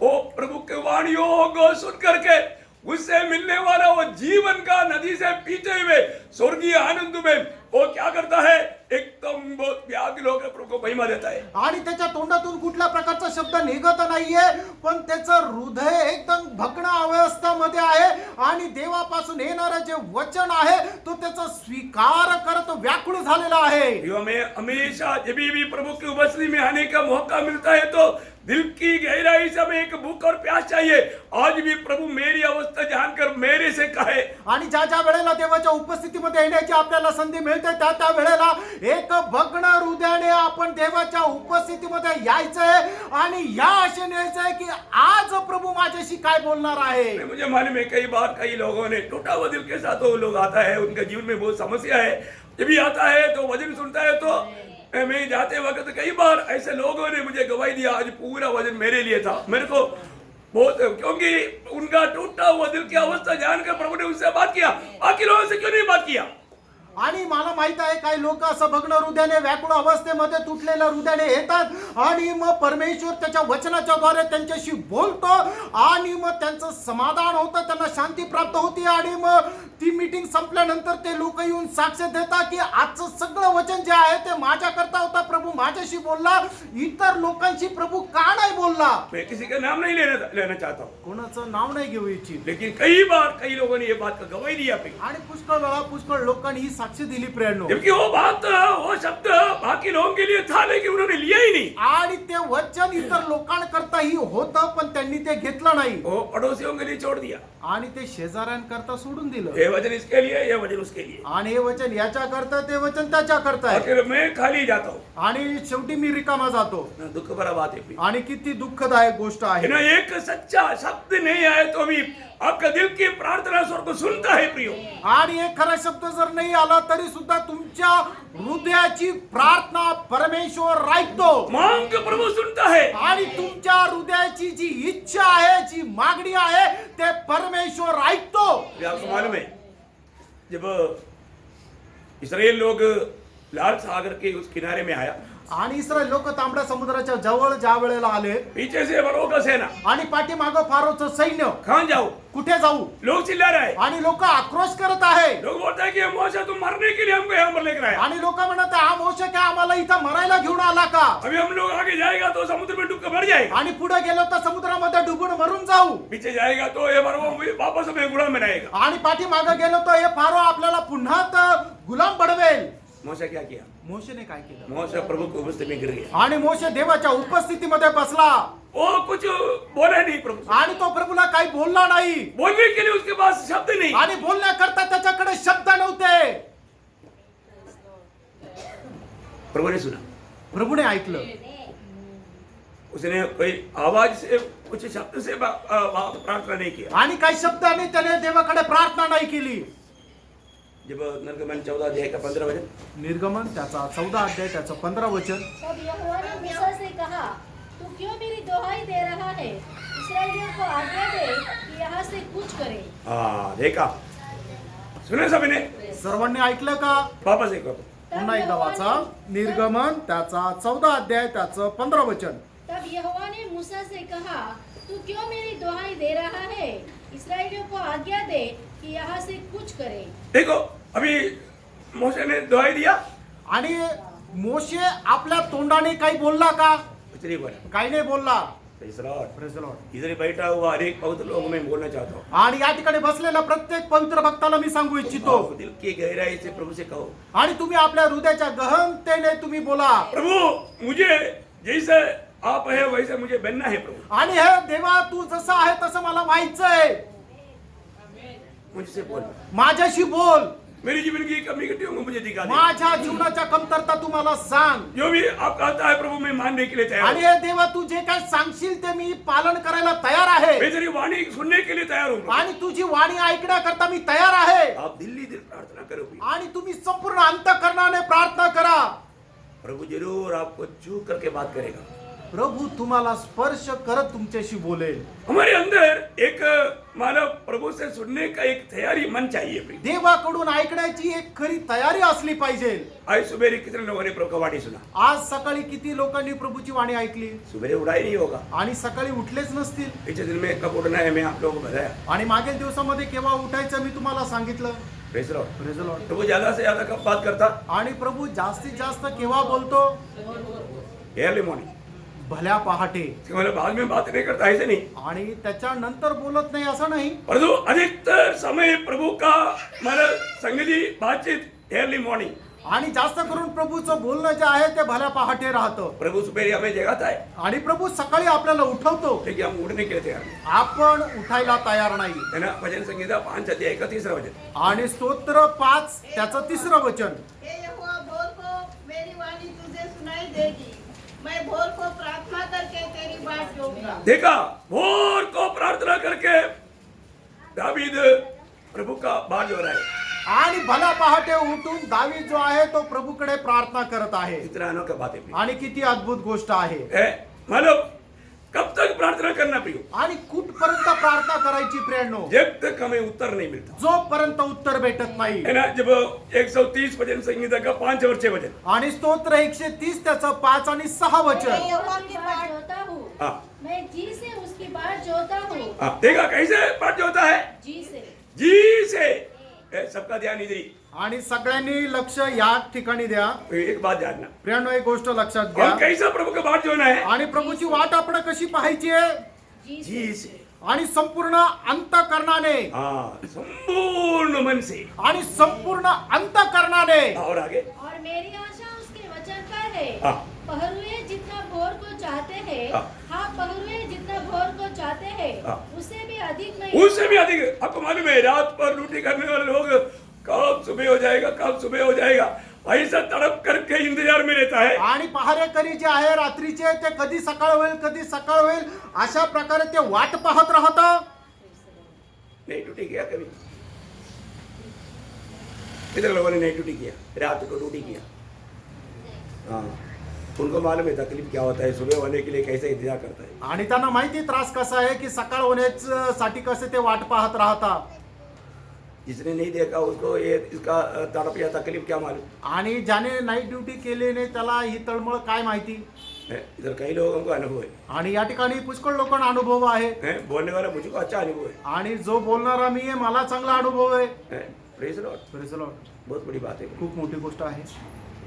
वो प्रभु के वाणियों को सुन करके उससे मिलने वाला वो जीवन का नदी से पीते हुए स्वर्गीय आनंद में वो क्या करता है, एकदम बहुत व्याकुल होकर प्रभु को महिमा देता है. आणि त्याच्या तोंडातून कुठल्या प्रकारचा शब्द निघत नाहीये पण त्याचं हृदय एकदम भग्न अवस्थेमध्ये आहे आणि देवापासून येणारं जे वचन आहे तो त्याचा स्वीकार करत व्याकुळ झालेला आहे. यो हमें हमेशा जब भी प्रभु की उपस्थिति में आने का मौका मिलता है तो दिल की गहराई से हमें एक भूख और प्यास चाहिए. आज भी प्रभु मेरी अवस्था जानकर मेरे से कहे. आणि ज्या ज्या वेळेला देवाच्या उपस्थितीमध्ये येण्याची आपल्याला संधी मिळते त्या त्या वेळेला एक भग्न हृदयाने आपण देवाच्या उपस्थितीमध्ये यायचंय आणि या आशेने यायचंय की आज प्रभू माझ्याशी काय बोलणार आहे. मुझे मालूम है कई बार कई लोगों ने टूटा हुआ दिल के साथ वो लोग आता है, उनका जीवन में बहुत समस्या है. जब भी आता है तो वचन सुनता है तो मैं जाते वक्त कई बार ऐसे लोगों ने मुझे गवाही दिया आज पूरा वचन मेरे लिए था. मेरे को बहुत, क्योंकि उनका टूटा हुआ दिल की अवस्था जानकर प्रभु ने उनसे बात किया. बाकी लोगों से क्यों नहीं बात किया. आणि मला माहित आहे काही लोक असं भग्न हृदयाने व्याकुळ अवस्थेमध्ये तुटलेल्या हृदयाने येतात आणि मग परमेश्वर त्याच्या वचनाच्या द्वारे त्यांच्याशी बोलतो आणि मग त्यांचं समाधान होतं, त्यांना शांती प्राप्त होती आणि मग ती मीटिंग संपल्यानंतर ते लोक येऊन साक्ष देतात की आजचं सगळं वचन जे आहे ते माझ्याकरता होता, प्रभू माझ्याशी बोलला, इतर लोकांशी प्रभू का नाही बोलला. मैं किसी का नाम नहीं लेना चाहता हूँ, कोणाचं नाव नाही घेऊ इच्छित, लेकिन कई बार कई लोगों ने ये बात का गवाही दिया. आणि पुष्कळ वेळा पुष्कळ लोकांनी ही साक्ष दिली प्रेरणो. जबकि वो बात वो शब्द बाकी लोगों के लिए था लेकिन उन्होंने लिया ही नहीं. आणि ते वचन इतर लोकांकरताही होतं पण त्यांनी ते घेतलं नाही. वो पड़ोसियों के लिए छोड़ दिया. आणि ते शेजाऱ्यांकरता सोडून दिलं. ये वचन इसके लिए, ये वचन उसके लिए। आणि हे वचन याच्या करता, ते वचन त्याच्या करता आहे. आखिर मैं खाली जाता हूँ आणि शेवटी मी रिकामा जातो. ना, दुख भरा बात है प्रिय। आणि किती दुःखदायक गोष्ट आहे. ना एक सच्चा शब्द नहीं आए तो भी आपका दिल की प्रार्थना स्वर्ग सुनता है प्रियो। आणि एक खरा शब्द जर नाही आला तरी सुद्धा तुमच्या हृदयाची प्रार्थना परमेश्वर ऐकतो. मांग प्रभु सुनता है। आणि तुमच्या हृदयाची जी इच्छा आहे, जी मागणी आहे, ते परमेश्वर ऐकतो. ये आपको मालूम है, जब इस्राएल लोग लाल सागर के उस किनारे में आया, आणि इस्रायल लोक तांबड्या समुद्राच्या जवळ ज्या वेळेला आले पीछे से फरो का सेना, आणि पाठीमागं फारोचं सैन्य, कहाँ जाओ? कुठे जाऊ? लोग चिल्ला रहे हैं, आणि लोक आक्रोश करत आहे. लोग बोलते हैं कि मोशे तुम मरने के लिए हमको यहाँ पर लेकर आया, आणि लोक म्हणत आहे, हा मोशे काय आम्हाला इथं मरायला घेऊन आला का? अभी हम लोग आगे जाएगा तो समुद्र में डूब कर मर जाएगा, आणि पुढे गेलो तर समुद्रामध्ये डुबून मरून जाऊ. पीछे जाएगा तो ये फरो वापस हमें गुलाम बनाएगा। आणि पाठीमागं गेलो तर हे फारो आपल्याला पुन्हा गुलाम बनवेल. मोशे क्या किया? मोशेने काय केलं? मोशे प्रभु की उपस्थिति में गिर गया। आणि मोशे देवाच्या उपस्थितीमध्ये बसला वो कुछ बोला नहीं प्रभु से। आणि तो प्रभूला काही बोलला नाही. बोलने के लिए उसके पास शब्द नहीं। आणि बोलण्याकरता त्याच्याकडे शब्द नव्हते. प्रभु ने सुना, प्रभूने ऐकलं. उसने कोई आवाज से कुछ शब्द से प्रार्थना नहीं किया। आणि काही शब्दाने त्याने देवाकडे प्रार्थना नाही केली. जब निर्गमन 14 अध्याय का 15 वचन, निर्गमन त्याचा 14 अध्याय त्याचं 15 वचन. तब यहोवा ने मूसा से कहा, तू क्यों मेरी दोहाई दे रहा है? इस्राएलियों को आज्ञा दे कि यहाँ से कूच करे. हाँ देखा, सुने सभी ने? सर्वांनी ऐकलं का? वापस एक बार। पुन्हा एकदा वाचा. निर्गमन त्याचा 14 अध्याय त्याचं 15 वचन. तब यहोवा ने मूसा से कहा, तू क्यों मेरी दोहाई दे रहा है? इस्राएलियों को आज्ञा दे कि यहाँ से कूच करे. देखो, अभी मोशे ने दुआई दिया, आणि मोशे आपल्या तोंडाने काही बोलला का? कुछ नहीं बोला। काही नाही बोलला. Praise the Lord। Praise the Lord. इधर ही बैठा हुआ हर एक पवित्र लोगों में बोलना चाहता हूँ, आणि या ठिकाणी बसलेल्या प्रत्येक पवित्र भक्ताला मी सांगू इच्छितो, आओ, दिल की गहराई से प्रभु से कहो, आणि तुम्ही आपल्या हृदयाच्या गहनतेने तुम्ही बोला, प्रभु मुझे जैसे आप है वैसे मुझे बनना है प्रभु। आणि हे देवा तू जसा आहे तसं मला व्हायचंय. मुझसे बोल, माझ्याशी बोल. मेरी जीवन की कमी घटी होंगी मुझे दिखा दे। माझ्या जीवनाच्या कमतरता तू मला सांग. जो भी आप कहता है प्रभु मैं मानने के लिए तैयार आणि हूँ। हे देवा तू जे काय सांगशील ते मी पालन करायला तयार आहे. मैं तेरी वाणी सुनने के लिए तैयार हूँ। आणि तुझी वाणी ऐकण्याकरता मी तयार आहे. आप दिल्ली दिल प्रार्थना करोगे, आणि तुम्ही संपूर्ण अंतःकरणाने प्रार्थना करा. प्रभु जरूर आपको छू करके बात करेगा। प्रभू तुम्हाला स्पर्श करत तुमच्याशी बोलेल. हमारे अंदर एक मानव प्रभु से सुनने का एक तैयारी मन चाहिए प्रिय। देवाकडून ऐकण्याची एक खरी तयारी असली पाहिजे. आज सुबह कितने लोगों ने प्रभु का वाणी सुना? आज सकाळी किती लोकांनी प्रभूची वाणी ऐकली सुबह उड़ा ही नहीं होगा, आणि सकाळी उठलेच नसतील. पिछले दिन में कब उठना है मैं आप लोगों को बताया। आणि मागील दिवसामध्ये केव्हा उठायचं मी तुम्हाला सांगितलं. Praise the Lord। Praise the Lord. प्रभु ज्यादा से ज्यादा कब बात करता? आणि प्रभू जास्तीत जास्त केव्हा बोलतो? Early morning. भल्या पहाटे. इसके मतलब बाद में बात नहीं करता, ऐसे नहीं, आणि त्याच्यानंतर बोलत नाही असं नाही, परंतु अधिकतर समय प्रभु का मतलब संगति बातचीत अर्ली मॉर्निंग। आणि जास्त करून प्रभूचं बोलणं जे आहे ते भल्या पहाटे राहतं. प्रभु सुबह हमें जगाता है, आणि प्रभू सकाळी आपल्याला उठवतो, लेकिन हम उठने के लिए तैयार नहीं आपण उठायला तयार नाही. है ना। भजन संगीता 5 अध्याय का 3रा वचन, आणि स्तोत्र 5 त्याचं 3रं वचन. हे यहोवा भोर को मेरी वाणी तुझे सुनाई देगी, मैं भोर को प्रार्थना करके तेरी बात जोऊंगा. देखा, भोर को प्रार्थना करके दावीद प्रभु का बात जो रहा है, आणि भला पहाटे उठून दावीद जो आहे तो प्रभूकडे प्रार्थना करत आहे. इतना अनोखा बात है प्रिय। आणि किती अद्भुत गोष्ट आहे. मतलब कब तक प्रार्थना करना प्रियो? आणि कुठपर्यंत प्रार्थना करायची प्रेरणो? जब तक हमें उत्तर नहीं मिलता, जोपर्यंत उत्तर भेटत नाही. है ना। जब 130 भजन संगीता का 5 और 6 वचन, आणि स्तोत्र 130 त्याचं 5 आणि 6 मैं वचन. यहोवा उसकी की बाट बाट जोता हूँ, हाँ मैं जी से उसकी बाट जोता हूँ. हाँ, देखा कैसे बात जो होता है? जी से. जी से। सबका ध्यान इधर ही। आणि सगळ्यांनी लक्ष या ठिकाणी द्या. एक बात जानना, प्रियांनो एक गोष्ट लक्षात घ्या. हम कैसा प्रभु का बात जो है? आणि प्रभूची वाट आपण कशी पाहायची आहे? जी से. जी से। आणि संपूर्ण अंतःकरणाने. हाँ, संपूर्ण मन से आणि संपूर्ण अंतःकरणाने. और आगे, और मेरी आशा उसके वचन पर है. हाँ। पहरुए जितना भोर को चाहते हैं, हाँ। हाँ पहरुए जितना भोर को चाहते हैं, हाँ। उससे भी अधिक मैं उससे भी अधिक। आपको मालूम है रात पर ड्यूटी करने वाले लोग कब सुबह हो जाएगा, कब सुबह हो जाएगा, ऐसा तड़प करके इंतजार में रहता है। आणि पहारेकरी जे आहे रात्रीचे ते कधी सकाळ होईल कधी सकाळ होईल अशा प्रकारे ते वाट पाहत राहतात. नहीं ड्यूटी किया कभी? इधर लोगों ने नाइट ड्यूटी किया, रात को ड्यूटी किया। हाँ, उनको मालूम है तकलीफ क्या होता है, सुबह होने के लिए कैसे इंतजार करता है। आणि त्यांना माहिती त्रास कसा आहे की सकाळ होण्यासाठी कसे ते वाट पाहत राहतात. जिसने नहीं देखा उसको ये इसका तड़प या तकलीफ क्या मालूम आणि ज्याने नाईट ड्युटी केलेने त्याला ही तळमळ काय माहिती. है। इधर कई लोगों को अनुभव है। आणि या ठिकाणी पुष्कळ लोकांना अनुभव आहे. बोलने वाला मुझको अच्छा अनुभव है। आणि जो बोलणारा मी आहे मला चांगला अनुभव आहे. Praise Lord, Praise the Lord. बहुत बड़ी बात है। खूप मोठी गोष्ट आहे.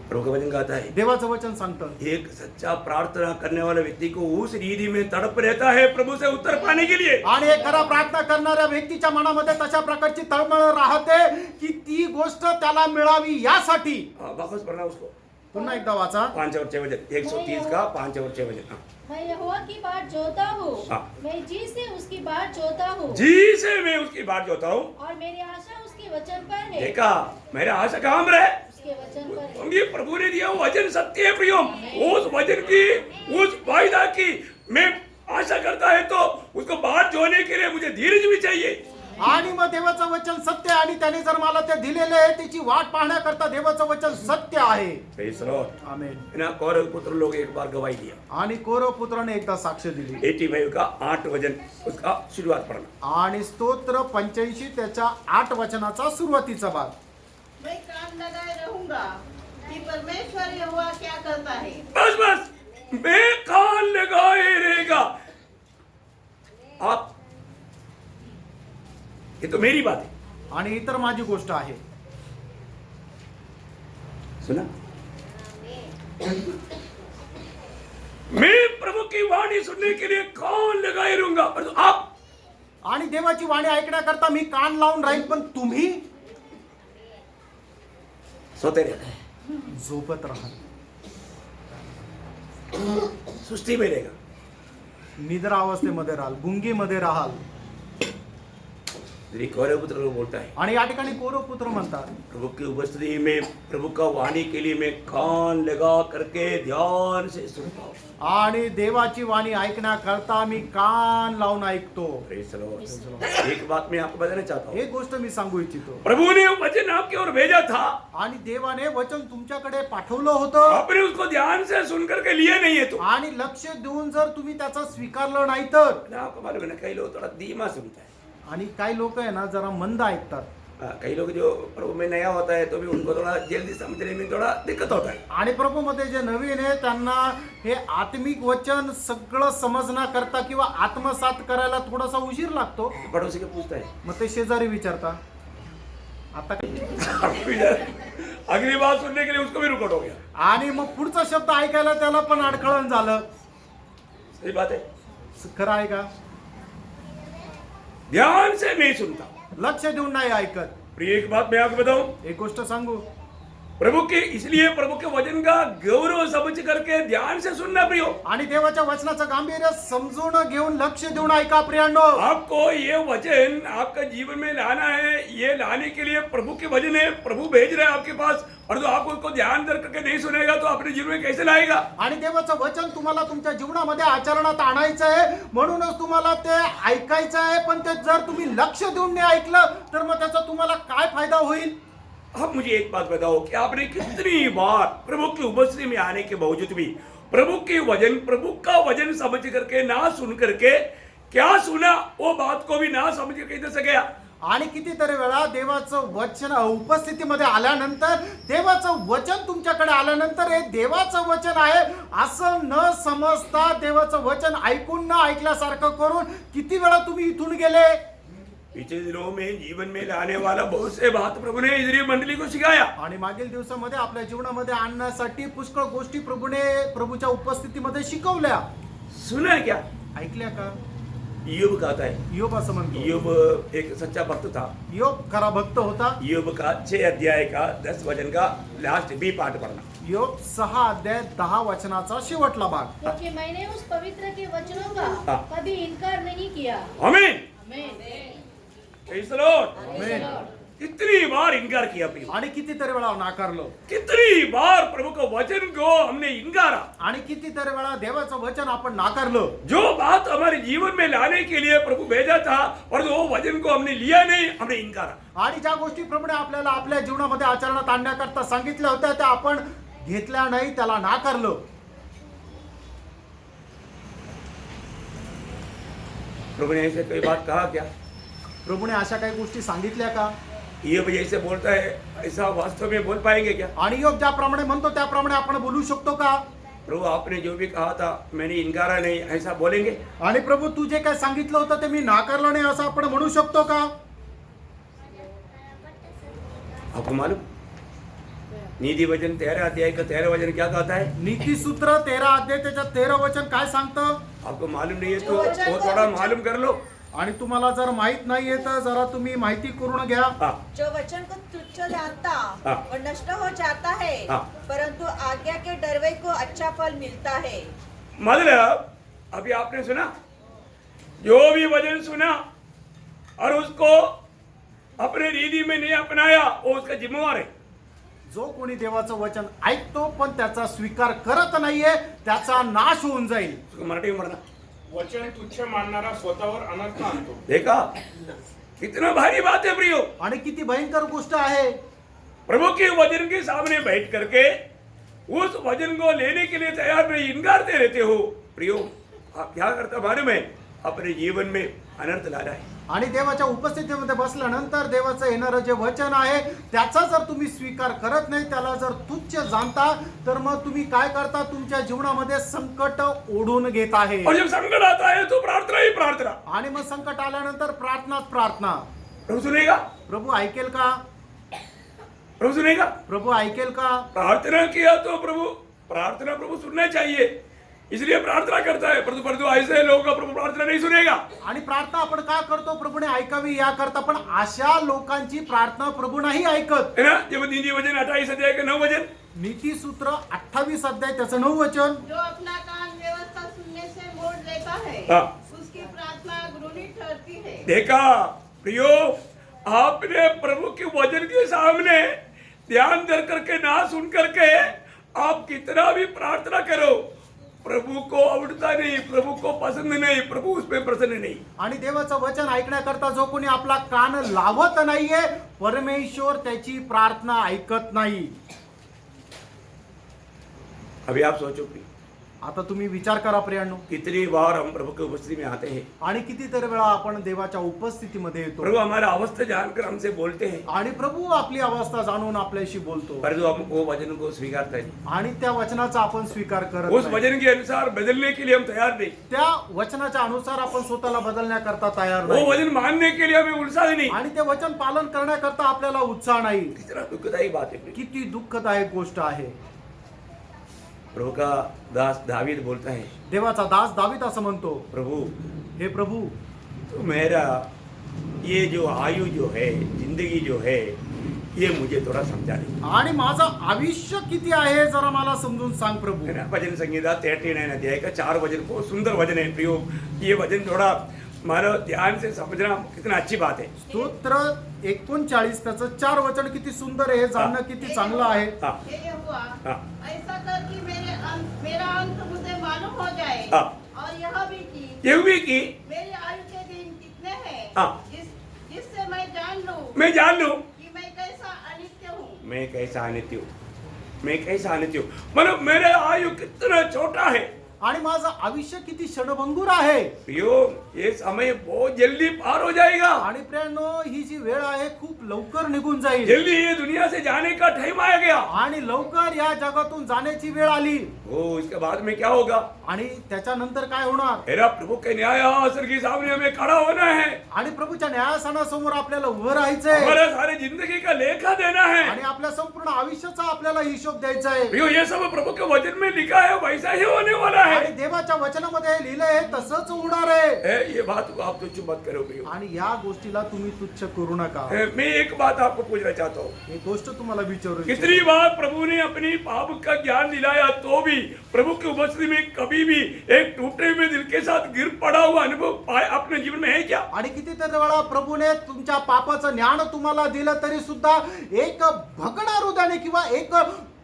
प्रभु का वचन कहता है देवाचं वचन सांगतं एक सच्चा प्रार्थना करने वाला व्यक्ति को उस रीति में तड़प रहता है प्रभु से उत्तर पाने के लिए। आणि एक खरा प्रार्थना करणाऱ्या व्यक्तीच्या मनामध्ये तशा प्रकारची तळमळ राहते की ती गोष्ट त्याला मिळावी यासाठी. वापस पढ़ना उसको, पुन्हा एकदा वाचा. 5 और 6 वचन, 130 का 5 और 6 वचन। हाँ। मैं यहोवा की बाट जोता हूँ, हाँ। मैं जी से उसकी बाट जोता हूँ, जी से मैं उसकी बात जोता हूँ। और मेरी आशा उसके वचन पर है, देखा मेरा आशा कहाँ पर है? उसके वचन पर है। ये प्रभु ने दिया वो वचन सत्य है प्रियम। उस वचन की, उस वायदा की मैं आशा करता है तो उसको बात जोने के लिए मुझे धीरज भी चाहिए। आणि मग देवाचं वचन सत्य आहे आणि त्याने जर मला ते दिलेले आहे त्याची वाट पाहण्याकरता देवाचं वचन सत्य आहे. Praise Lord. आमेन. ना कौरव पुत्र लोग एक बार गवाही दिया। आणि कौरव पुत्राने एकदा साक्ष दिली. 85 का 8 वचन उसका शुरुआत पढ़ना। आणि स्तोत्र 85 त्याच्या 8 वचनाचा सुरुवातीचा भाग. मैं कान लगाए रहूंगा कि परमेश्वर यहोवा क्या करता है। बस बस मैं कान लगाए रहेगा। आप, ये तो मेरी बात है। आणि इतर माझी गोष्ट आहे. सुना, मैं प्रभु की वाणी सुनने के लिए कान लगाए रहूंगा, पर आप आणि देवाची वाणी ऐकण्याकरता मी कान लावून राहील पण तुम्ही सोते रहते झोपत राहाल, सुस्ती में रहेगा। निद्रा अवस्थेमध्ये राहाल, गुंगीमध्ये राहाल. कौरव पुत्र लोग बोलता है आणि या ठिकाणी कौरव पुत्र म्हणतात प्रभु की उपस्थिति में प्रभु का वाणी के लिए मैं कान लगा करके ध्यान से सुनता हूँ। आणि देवाची वाणी ऐकण्याकरता मी कान लावून ऐकतो. Praise the Lord। एक बात मैं आपको बताना चाहता हूँ, एक गोष्ट मी सांगू इच्छितो. प्रभु ने वचन आपकी ओर भेजा था, आणि देवाने वचन तुमच्याकडे पाठवलं होतं आपने उसको ध्यान से सुन करके लिए नहीं है तो आणि लक्ष देऊन जर तुम्ही त्याचं स्वीकारलं नाही तर. ना आपको मालूम है ना, कई लोग थोड़ा धीमा सुनता है। आणि काही लोक आहे ना जरा मंद ऐकतात. कई लोग जो प्रभु में नया होता है तो भी उनको थोड़ा जल्दी समझने में थोड़ा दिक्कत होता है। आणि प्रभूमध्ये जे नवीन आहे त्यांना हे आत्मिक वचन सगळं समजण्याकरता किंवा आत्मसात करायला थोडासा उशीर लागतो. पड़ोसी को पूछता है, मग ते शेजारी विचारता आता अगली बात सुनने के लिए उसको भी रुकट हो गया। आणि मग पुढचा शब्द ऐकायला त्याला पण अडखळण झालं. सही बात है, खरं आहे का? ध्यान से नहीं सुनता। लक्ष देऊन नाही ऐकत. प्रिय एक बात मैं आपको बताऊं, एक गोष्ट सांगू, प्रभु के इसलिए प्रभु के वचन का गौरव समझ करके ध्यान से सुनना प्रियो। आणि देवाच्या वचनाचं गांभीर्य समजून घेऊन लक्ष देऊन ऐका प्रियांनो. आपको ये वचन आपका जीवन में लाना है, ये लाने के लिए प्रभु के वचन है, प्रभु भेज रहे हैं आपके पास, और जो आप उसको ध्यान दर करके नहीं सुनेगा तो अपने जीवन में कैसे लाएगा? आणि देवाचं वचन तुम्हाला तुमच्या जीवनामध्ये आचरणात आणायचं आहे म्हणूनच तुम्हाला ते ऐकायचं आहे. पण ते जर तुम्ही लक्ष देऊन नाही ऐकलं तर मग त्याचा तुम्हाला काय फायदा होईल? आप मुझे एक बात बताओ कि आपने कितनी बार प्रभु की उपस्थिति में आने के बावजूद भी प्रभु के वचन, प्रभु का वचन समझ करके ना सुन करके क्या सुना वो बात को भी ना समझ के इधर से गया? आणि कितीतरी वेळा देवाचं वचन उपस्थितीमध्ये आल्यानंतर देवाचं वचन तुमच्याकडे आल्यानंतर हे देवाचं वचन आहे असं न समजता देवाचं वचन ऐकून न ऐकल्यासारखं करून किती वेळा तुम्ही इथून गेले? पिछले दिनों में जीवन में लाने वाला बहुत से बात प्रभु ने इजराइल मंडली को सिखाया। आणि मागील दिवसामध्ये आपल्या जीवनामध्ये आणण्यासाठी पुष्कळ गोष्टी प्रभूने प्रभूच्या उपस्थितीमध्ये शिकवल्या. सुना है क्या? ऐकल्या का? ईयोब कहता है, योग असं म्हणतो. ईयोब एक सच्चा भक्त था. योग खरा भक्त होता. ईयोब का 6 अध्याय का 10 वचन का लास्ट बी पाठ पढ़ना. योग 6 अध्याय 10 वचनाचा शेवटला भाग. क्योंकि मैंने उस पवित्र के वचनों का हाँ। कभी इनकार नहीं किया. आमीन. आमीन. Praise the Lord. आमीन. कितनी बार इनकार किया प्रियो, आणि कितीतरी वेळा नाकारलो. कितनी बार प्रभु के वचन को हमने इनकारा. आणि कितीतरी वेळा देवाचं वचन आपण नाकारलो. जो बात हमारे जीवन में लाने के लिए प्रभु भेजा था और वो वचन को हमने लिया नहीं, हमने इनकारा. आणि ज्या गोष्टी प्रभूने आपल्याला आपल्या जीवनामध्ये आचरणात आणण्याकरता सांगितल्या होत्या त्या आपण घेतल्या नाही, त्याला नाकारलो. प्रभु ने ऐसे कोई बात कहा क्या? प्रभूने अशा काही गोष्टी सांगितल्या का? ये जैसे बोलता है ऐसा वास्तव में बोल पाएंगे क्या? आणि योग ज्याप्रमाणे म्हणतो त्याप्रमाणे आपण बोलू शकतो का? प्रभु आपने जो भी कहा था मैंने इनकारा नहीं, ऐसा बोलेंगे? आणि प्रभू तू जे काय सांगितलं होतं ते मी नाकारलं नाही असं आपण म्हणू शकतो का? आपको मालूम नीति वचन 13 अध्याय का 13 वचन क्या कहता है? नीती सूत्र 13 अध्याय त्याच्या 13 वचन काय सांगतं? आपको मालूम नहीं है तो वो थोड़ा मालूम कर लो. आणि तुम्हाला जर माहित नाहीये तर जरा तुम्ही माहिती करून घ्या. हाँ, जो वचन को तुच्छ जानता हाँ। और नष्ट हो जाता है, हाँ। परंतु आज्ञा के डरवे को अच्छा फल मिलता है. मतलब अभी आपने सुना, जो भी वचन सुना और उसको अपने रीति में नहीं अपनाया वो उसका जिम्मेवार है. जो कोणी देवाचं वचन ऐकतो पण त्याचा स्वीकार करत नाहीये त्याचा नाश होऊन जाईल. उसको मराठी में पढ़ना. वचन तुच्छ मानणारा स्वतःवर अनर्थ आणतो. देखा कितना भारी बात है प्रियो. आणि किती भयंकर गोष्ट आहे. प्रभु के वचन के सामने बैठ करके उस वचन को लेने के लिए तैयार नहीं, इनकारते रहते हो प्रियो. आप क्या करता मालूम है? अपने जीवन में अनर्थ ला रहा है. आणि देवाच्या उपस्थितीमध्ये बसल्यानंतर देवाचं येणारं जे वचन आहे त्याचा जर तुम्ही स्वीकार करत नाही, त्याला जर तुच्छ जाणता तर मग तुम्ही काय करता? तुमच्या जीवनामध्ये संकट ओढून घेत आहे. और जब संकट आता है तो प्रार्थना ही प्रार्थना. आणि मग संकट आल्यानंतर प्रार्थनाच प्रार्थना. प्रभु सुनेगा? प्रभु ऐकेल का? प्रभु सुनेगा? प्रभु ऐकेल का? प्रार्थना किया तो प्रार्थना प्रभु सुनना चाहिए, इसलिए प्रार्थना करता है. परंतु ऐसे लोगों का प्रभु प्रार्थना नहीं सुनेगा. आणि प्रार्थना आपण का करतो? प्रभूने ऐकावी या करता. पण अशा लोकांची प्रार्थना प्रभू नाही ऐकत. है ना? जब नीति वचन 28 अध्याय के 9 वचन. नीती सूत्र 28 अध्याय त्याचं 9 वचन. जो अपना कान व्यवस्था सुनने से मोड़ लेता है, हाँ. उसकी प्रार्थना घृणित ठहरती है. देखा प्रियो, आपने प्रभु के वचन के सामने ध्यान धर करके ना सुन करके आप कितना भी प्रार्थना करो, प्रभु को आवडता नहीं, प्रभु को पसंद नहीं, प्रभु उसमें प्रसन्न नहीं. आणि देवाचं वचन ऐकण्याकरता जो कोणी आपला कान लावत नाहीये, परमेश्वर त्याची प्रार्थना ऐकत नाही. अभी आप सोचो प्रिय, आता तुम्ही विचार करा प्रियांनो, कितनी बार हम प्रभु की उपस्थिति में आते हैं. आणि कितीतरी वेळा आपण देवाच्या उपस्थितीमध्ये येतो प्रभु हमारा अवस्था जानकर हमसे बोलते हैं, आणि प्रभू आपली अवस्था जाणून आपल्याशी बोलतो परंतु हम वो वचन को स्वीकारते हैं. आणि त्या वचनाचा आपण स्वीकार करत उस नाही. वचन के अनुसार बदलने के लिए हम तैयार नहीं. त्या वचनाच्या अनुसार आपण स्वतःला बदलण्याकरता तयार वो नाही वचन मानने के लिए हमें उत्साह नहीं. आणि ते वचन पालन करण्याकरता आपल्याला उत्साह नाही. कितना दुखदायी बात है प्रिय. किती दुःखदायक गोष्ट आहे. प्रभु का दास दावीद बोलता है, देवाचा दास दावीद असं म्हणतो, प्रभु हे प्रभू, तो मेरा ये जो आयु जो है, जिंदगी जो है, ये मुझे थोड़ा समझा नहीं. आणि माझं आयुष्य किती आहे जरा मला समजून सांग प्रभू. है ना? भजन संगीता 39 अध्याय का 4 वचन, बहुत सुंदर वचन है प्रियो. ये वचन थोड़ा मानो ध्यान से समझना कितना अच्छी बात है. स्तोत्र 39 त्याचं 4 वचन किती सुंदर आहे, हे जाणणं किती चांगलं आहे. हाँ, हे यहोवा, हाँ. ऐसा कर कि मेरा अंत मुझे मालूम हो जाए, हाँ. और यह भी कि ये भी कि मेरे आयु के दिन कितने हैं, हाँ. जिससे मैं जान लूं मैं जान लूं कि मैं कैसा अनित्य हूँ. मैं कैसा अनित्य हूँ, मैं कैसा अनित्य हूँ. मतलब मेरा आयु कितना छोटा है. आणि माझं आयुष्य किती क्षणभंगूर आहे. प्रियो, ये समय बहुत जल्दी पार हो जाएगा. आणि प्रियांनो, ही जी वेळ आहे खूप लवकर निघून जाईल. जल्दी ये दुनिया से जाने का टाइम आ गया. आणि लवकर या जगातून जाण्याची वेळ आली. वो इसके बाद में क्या होगा? आणि त्याच्यानंतर काय होणार? मेरा प्रभु के न्याय आसन के सामने हमें खड़ा होना है. आणि प्रभूच्या न्यायासनासमोर आपल्याला उभं राहायचंय. हमारा सारे जिंदगी का लेखा देना है. आणि आपल्या संपूर्ण आयुष्याचा आपल्याला हिशोब द्यायचा आहे. प्रियो, ये सब प्रभु के वचन में लिखा है, वैसा ही होने वाला है। आणि देवाच्या वचनामध्ये हे लिहिलंय हे तसंच होणार आहे ये बात को आप तुच्छ मत करो प्रियो। आणि या गोष्टीला तुम्ही तुच्छ करू नका मैं एक बात आपको पूछना चाहता हूँ, एक गोष्ट तुम्हाला विचारू इच्छितो. कितनी बार प्रभु ने अपनी पाप का ज्ञान दिलाया तो भी प्रभु की उपस्थिति में कभी भी एक टूटे हुए दिल के साथ गिर पड़ा हुआ अनुभव पाए अपने जीवन में है क्या? आणि कितीतरी वेळा प्रभूने तुमच्या पापाचं ज्ञान तुम्हाला दिलं तरी सुद्धा एक भगण्या हृदयाने किंवा एक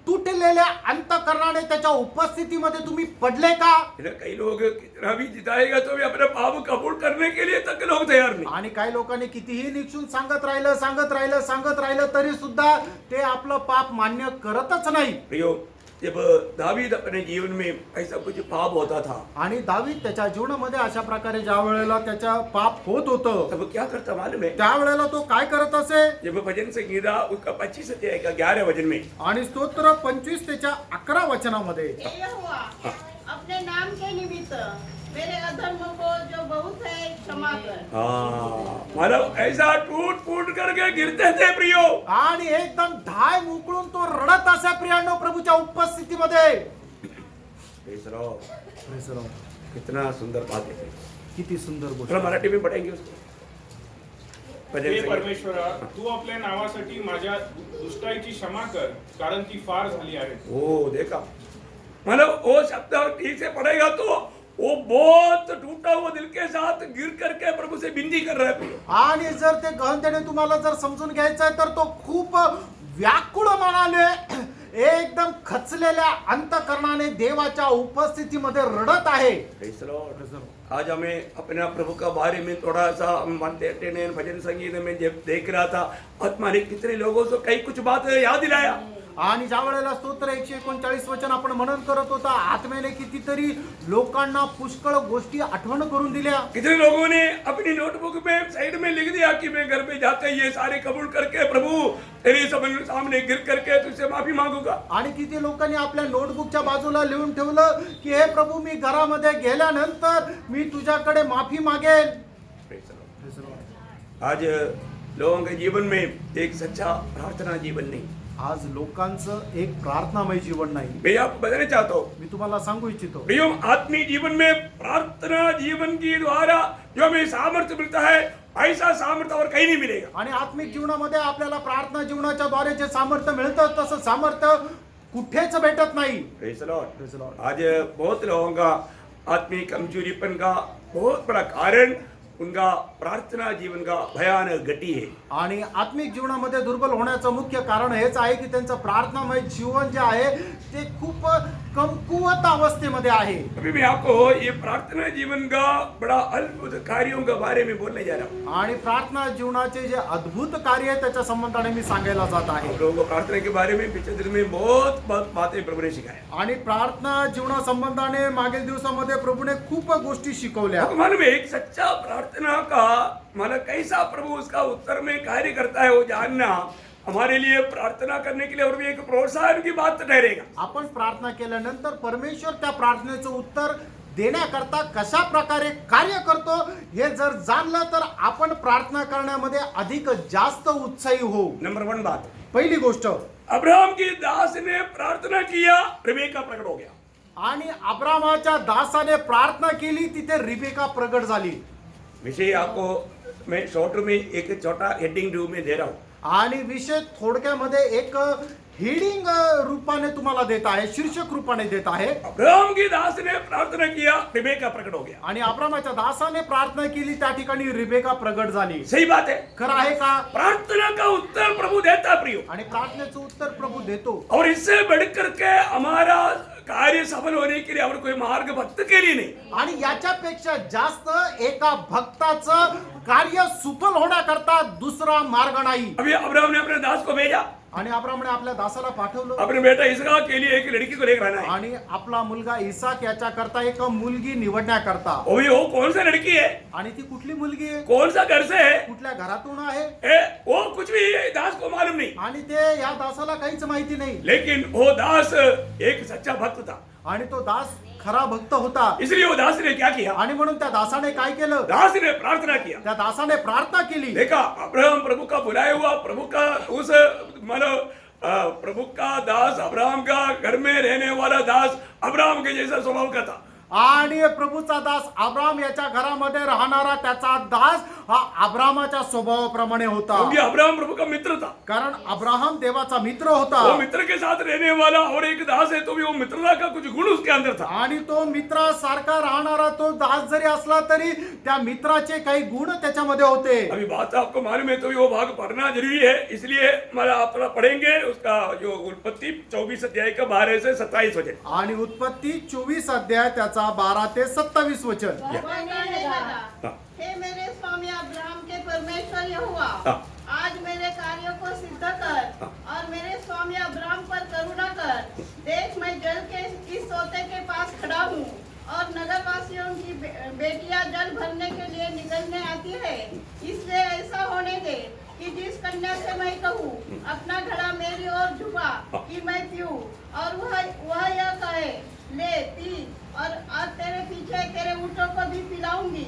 तुटलेल्या अंतःकरणाने त्याच्या उपस्थितीमध्ये तुम्ही पडले का? कई लोग कितना भी जिताएगा तो भी अपने पाप कबूल करने के लिए तक लोग तैयार नहीं। आणि काही लोकांनी कितीही निक्षून सांगत राहिलं तरी सुद्धा ते आपलं पाप मान्य करतच नाही. प्रियो, जब दावीद अपने जीवन में ऐसा कुछ पाप होता था आणि दावीद त्याच्या जीवनामध्ये अशा प्रकारे ज्या वेळेला त्याच्या पाप होत होतं तब क्या करता मालूम है? त्यावेळेला तो काय करत असे? जब भजन संगीता उसका 25 अध्याय का 11 वचन में आणि स्तोत्र 25 त्याच्या 11 वचनामध्ये हे यहोवा, अपने नाम के निमित्त मेरे अधर्म को जो बहुत है क्षमा कर। मतलब ऐसा टूट फूट करके गिरते थे प्रियो, आणि एकदम ढाय मोकळून तो रडत असा प्रियांनो प्रभूच्या उपस्थितीमध्ये. Praise the Lord. कितना सुंदर बात है। किती सुंदर गोष्ट. थोड़ा मराठी में पढ़ेंगे उसको। भजन हे संगीता। परमेश्वरा, तू आपल्या नावासाठी माझ्या दुष्टाईची क्षमा कर, कारण ती फार झाली आहे. ओ देखा, मतलब वो शब्द ठीक से पढ़ेगा तो वो बहुत टूटा हुआ दिल के साथ गिर करके प्रभु से विनती कर रहा है प्रियो। आणि जर ते गहनतेने तुम्हाला जर समजून घ्यायचं आहे तर तो खूप व्याकुळ मनाने एकदम खचलेल्या अंतःकरणाने देवाच्या उपस्थितीमध्ये रडत आहे. Praise the Lord. आज हमें अपने प्रभु का बारे में थोड़ा सा हम मानते भजन संगीत में जब देख रहा था, आत्मा ने कितने लोगों को कई कुछ बात याद दिलाया। आणि ज्या वेळेला स्तोत्र 139 वचन आपण मनन करत होता, आत्म्याने कितीतरी लोकांना पुष्कळ गोष्टी आठवण करून दिल्या. कितने लोगों ने अपनी नोटबुक में साइड में लिख दिया कि मैं घर पे जाते ही ये सारे कबूल करके प्रभु तेरे सामने गिर करके तुझसे माफी मांगूंगा। आणि किती लोकांनी आपल्या नोटबुकच्या बाजूला लिहून ठेवलं की हे प्रभू मी घरामध्ये गेल्यानंतर मी तुझ्याकडे माफी मागेन. आज लोगों के जीवन में एक सच्चा प्रार्थना जीवन नहीं। आज लोकांचं एक प्रार्थनामय जीवन नाही. मैं आपको बताना चाहता हूँ, मी तुम्हाला सांगू इच्छितो प्रियो, आत्मिक जीवन में प्रार्थना जीवन के द्वारा जो हमें सामर्थ्य मिलता है, ऐसा सामर्थ्य और कहीं नहीं मिलेगा। आणि आत्मिक जीवनामध्ये आपल्याला प्रार्थना जीवनाच्या द्वारे जे सामर्थ्य मिळतं तसं सामर्थ्य कुठेच भेटत नाही. Praise the Lord. Praise the Lord. आज बहुत लोगों का आत्मिक कमजोरीपन का बहुत बड़ा कारण उनका प्रार्थना जीवन का भयानक गति है। आणि आत्मिक जीवनामध्ये दुर्बल होण्याचं मुख्य कारण हेच आहे की त्यांचं प्रार्थनामय जीवन जे आहे ते खूप कमकुवत अवस्थेमध्ये आहे. अभी मैं आपको ये प्रार्थना जीवन का बड़ा अद्भुत कार्यों के बारे में बोलने जा रहा हूँ। आणि प्रार्थना जीवनाचे जे अद्भुत कार्य आहे त्याच्या संबंधाने मी सांगायला जात आहे. आप लोगों को प्रार्थना के बारे में पिछले दिन में बहुत बातें प्रभु ने सिखाया। आणि प्रार्थना जीवना संबंधाने मागील दिवसामध्ये प्रभूने खूप गोष्टी शिकवल्या. आपको मालूम है, एक सच्चा प्रार्थना का मतलब कैसा प्रभु उसका उत्तर में कार्य करता है वो जानना हमारे लिए प्रार्थना करने के लिए और भी एक प्रोत्साहन की बात ठहरेगा। आपण प्रार्थना केल्यानंतर परमेश्वर त्या प्रार्थनेचं उत्तर देण्याकरता कशा प्रकारे कार्य करतो हे जर जाणलं तर आपण प्रार्थना करण्यामध्ये अधिक जास्त उत्साही होऊ. नंबर 1 बात, पहिली गोष्ट, अब्राहम की दास ने प्रार्थना किया, रिबेका प्रकट हो गया। आणि अब्रामाच्या दासाने प्रार्थना केली, तिथे रिबेका प्रगट झाली. विषय आपको मैं शॉर्ट में एक छोटा हेडिंग रूप में दे रहा हूँ। आणि विषय थोडक्यामध्ये एक हेडिंग रूपाने तुम्हाला देत आहे, शीर्षक रूपाने देत आहे. अब्राहम की दास ने प्रार्थना किया, रिबेका प्रकट हो गया। आणि अब्रामाच्या दासाने प्रार्थना केली, त्या ठिकाणी रिबेका प्रगट झाली. सही बात है, खरं आहे का? प्रार्थना का उत्तर प्रभु देता प्रियो, आणि प्रार्थनेचं उत्तर प्रभू देतो. और इससे बढ़कर के हमारा कार्य सफल होने के लिए और कोई मार्ग भक्त के लिए नहीं। आणि याच्यापेक्षा जास्त एका भक्ताचं कार्य सफल होण्याकरता दुसरा मार्ग नाही. अभी अब्राहम ने अपने दास को भेजा, आणि अब्रामने आपल्या दासाला पाठवलं, अपने बेटा इसहाक के लिए एक लड़की को लेकर आना है। आणि आपला मुलगा इसाक याच्याकरता एक मुलगी निवडण्याकरता. वो कौन सा लड़की है, आणि ती कुठली मुलगी आहे, कौन सा घर से है, कुठल्या घरातून आहे, वो कुछ भी दास को मालूम नहीं। आणि ते या दासाला काहीच माहिती नाही. लेकिन वो दास एक सच्चा भक्त था, आणि तो दास खरा भक्त होता. इसलिए वो दास ने क्या किया, आणि म्हणून त्या दासाने काय केलं, दास ने प्रार्थना किया। त्या दासाने प्रार्थना केली. देखा, अब्राहम प्रभु का बुलाया हुआ, प्रभु का उस मतलब प्रभु का दास, अब्राहम का घर में रहने वाला दास अब्राहम के जैसा स्वभाव का था. आणि प्रभूचा दास अब्राम याच्या घरामध्ये राहणारा त्याचा दास हा अब्रामाच्या स्वभावाप्रमाणे होता, क्योंकि अब्राहम प्रभु का मित्र था। कारण अब्राहम देवाचा मित्र वो होता मित्र के साथ रहने वाला और एक दास है तो भी वो मित्रता का कुछ गुण उसके अंदर था। आणि तो मित्रासारखा राहणारा तो दास जरी असला तरी त्या मित्राचे काही गुण त्याच्यामध्ये होते। अभी बात आपको मालूम है तो भी वो भाग पढ़ना जरूरी है, इसलिए मैं आप थोड़ा पढ़ेंगे उसका जो उत्पत्ति 24 अध्याय का 12 से 27 वचन। आणि उत्पत्ति 24 अध्याय त्याचा 12 ते 27 वचन। वह कहने लगा, हाँ। हे मेरे स्वामी अब्राहम के परमेश्वर यहोवा, हाँ। आज मेरे कार्यों को सिद्ध कर हाँ। और मेरे स्वामी अब्राहम पर करुणा कर। देख, मैं जल के इस सोते के पास खड़ा हूँ और नगरवासियों की बेटियां जल भरने के लिए निकलने आती है, इसलिए ऐसा होने दे कि जिस कन्या से मैं कहूँ अपना घड़ा मेरी ओर झुका कि मैं पीऊँ, और वह यह कहे ले पी, और तेरे पीछे तेरे ऊँटों को भी पिलाऊंगी।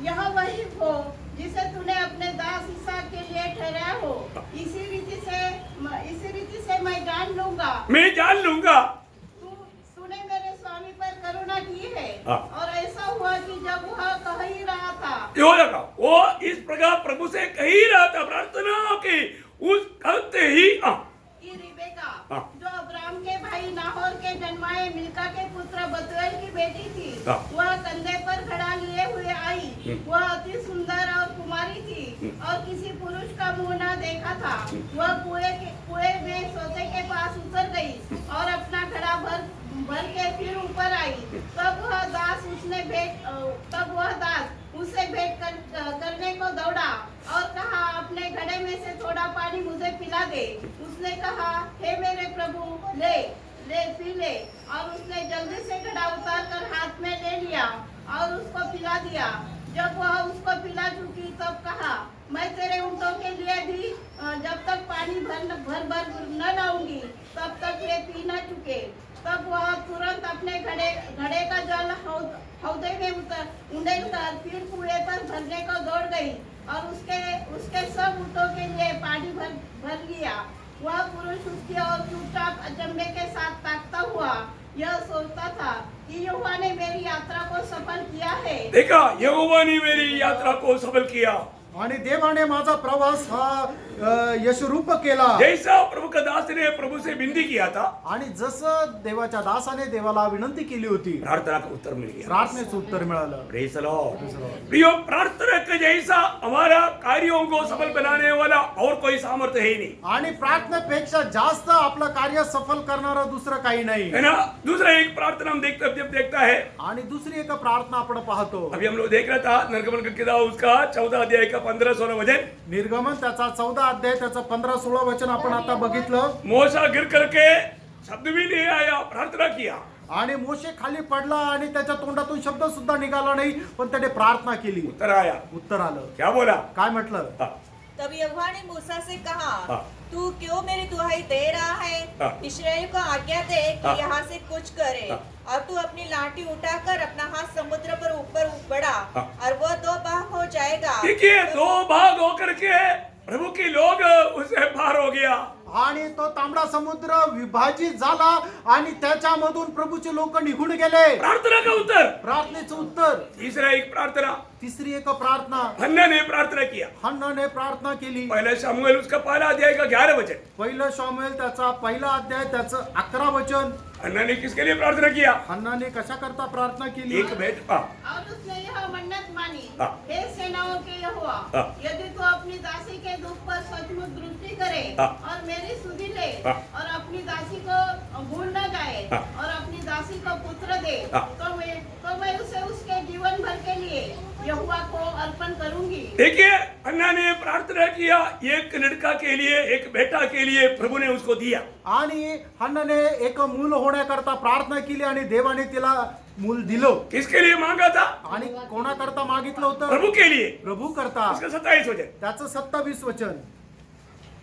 यह वही हो जिसे तूने अपने दास इसहाक के लिए ठहराया हो। इसी रीति से मैं जान लूंगा तूने मेरे स्वामी पर करुणा की है। हाँ। और ऐसा हुआ कि जब वह कह ही रहा था, यो लगा वो इस प्रकार प्रभु से कह ही रहा था प्रार्थना की, उस कहते ही कि रिबेका, हाँ। जो अब्राहम के भाई नाहोर के जन्माए मिल्का के पुत्र बतूएल की बेटी थी, हाँ। वह कंधे पर घड़ा लिए हुए आई। वह अति सुंदर और कुमारी थी और किसी पुरुष का मुंह न देखा था। वह कुएं में सोते के पास उतर गई और अपना घड़ा भर के फिर ऊपर आई। तब वह दास उससे भेंट करने को दौड़ा और कहा, अपने घड़े में से थोड़ा पानी मुझे पिला दे। उसने कहा, हे मेरे प्रभु, ले पी ले। और उसने जल्दी से घड़ा उतार कर हाथ में ले लिया और उसको पिला दिया। जब वह उसको पिला चुकी तब कहा, मैं तेरे ऊँटों के लिए भी जब तक पानी भर न लाऊंगी तब तक ये पी न चुके। तब वह तुरंत अपने घड़े का जल हौदे में उंडेलकर फिर कुएं पर भरने को दौड़ गई और उसके सब ऊँटों के लिए पानी भर लिया। वह पुरुष उसकी ओर चुपचाप अचंभे के साथ ताकता हुआ यह सोचता था कि यहोवा ने मेरी यात्रा को सफल किया है। देखा, यहोवा ने मेरी यात्रा को सफल किया आणि देवाने माझा प्रवास हा यशरूप केला। जैसा प्रभु का दास ने प्रभु से विनती किया था, आणि जसं देवाच्या दासाने देवाला विनंती केली होती, प्रार्थना का उत्तर मिल गया। प्रार्थनेचं उत्तर मिळालं। Praise the Lord. प्रियो, प्रार्थना के जैसा हमारा कार्यों को सफल बनाने वाला और कोई सामर्थ्य है ही नहीं, आणि प्रार्थनेपेक्षा जास्त आपलं कार्य सफल करणारं दुसरं काही नाही। है ना। दूसरा एक प्रार्थना हम देखता है, आणि दुसरी एक प्रार्थना आपण पाहतो। अभी हम लोग देख रहा था निर्गमन का किताब उसका 14 अध्याय का 15-16 वचन। निर्गमन त्याचा 14 अध्याय त्याचं 15-16 वचन आपण आता बघितलं। मूसा गिर करके शब्द भी नहीं आया, प्रार्थना किया। आणि मोशे खाली पडला आणि त्याच्या तोंडातून शब्द सुद्धा निघाला नाही, पण त्याने प्रार्थना केली, उत्तर आया। उत्तर आलं। क्या बोला? काय म्हटलं? हाँ, तब यहोवा ने मूसा से कहा, हाँ। तू क्यों मेरी दुहाई दे रहा है? हाँ। इस्राएल को आज्ञा दे कि हाँ। यहाँ से कुछ करे। हाँ। और तू अपनी लाठी उठाकर अपना हाथ समुद्र पर ऊपर बढ़ा हाँ। और वह 2 भाग हो जाएगा। देखिए, 2 भाग होकर के प्रभु के लोग उससे पार हो गया। आणि तो तांबडा समुद्र विभाजित झाला आणि त्याच्यामधून प्रभूचे लोक निघून गेले। प्रार्थना का उत्तर, प्रार्थनेचं उत्तर। तीसरा एक प्रार्थना, तिसरी एक प्रार्थना, हन्ना ने प्रार्थना किया। हन्नाने प्रार्थना केली। पहला शमूएल उसका पहला अध्याय का 11 वचन। पहिलं शमूएल त्याचा पहिला अध्याय त्याचं 11 वचन। हन्ना ने किसके लिए प्रार्थना किया? हन्नाने कशा करता प्रार्थना केली? एक बेटा। और उसने यह मन्नत मानी, हाँ। हे सेनाओं के यहोवा, हाँ। यदि तू अपनी दासी के दुख पर सचमुच दृष्टि करे हाँ। और मेरी सुधि ले हाँ। और अपनी दासी को भूल न जाए हाँ। और अपनी दासी को पुत्र दे, हाँ। तो मैं उसे उसके जीवन भर के लिए यहोवा को अर्पण करूंगी। देखिए, अन्ना ने प्रार्थना किया, एक लड़का के लिए, एक बेटा के लिए प्रभु ने उसको दिया। आणि हन्नाने एक मूल होण्याकरता प्रार्थना केली आणि देवाने तिला मूल दिलं। किसके लिए मांगा था? आणि कोणाकरता मागितलं होतं? प्रभु के लिए। प्रभू करता। उसका 27 वचन। त्याचं 27 वचन।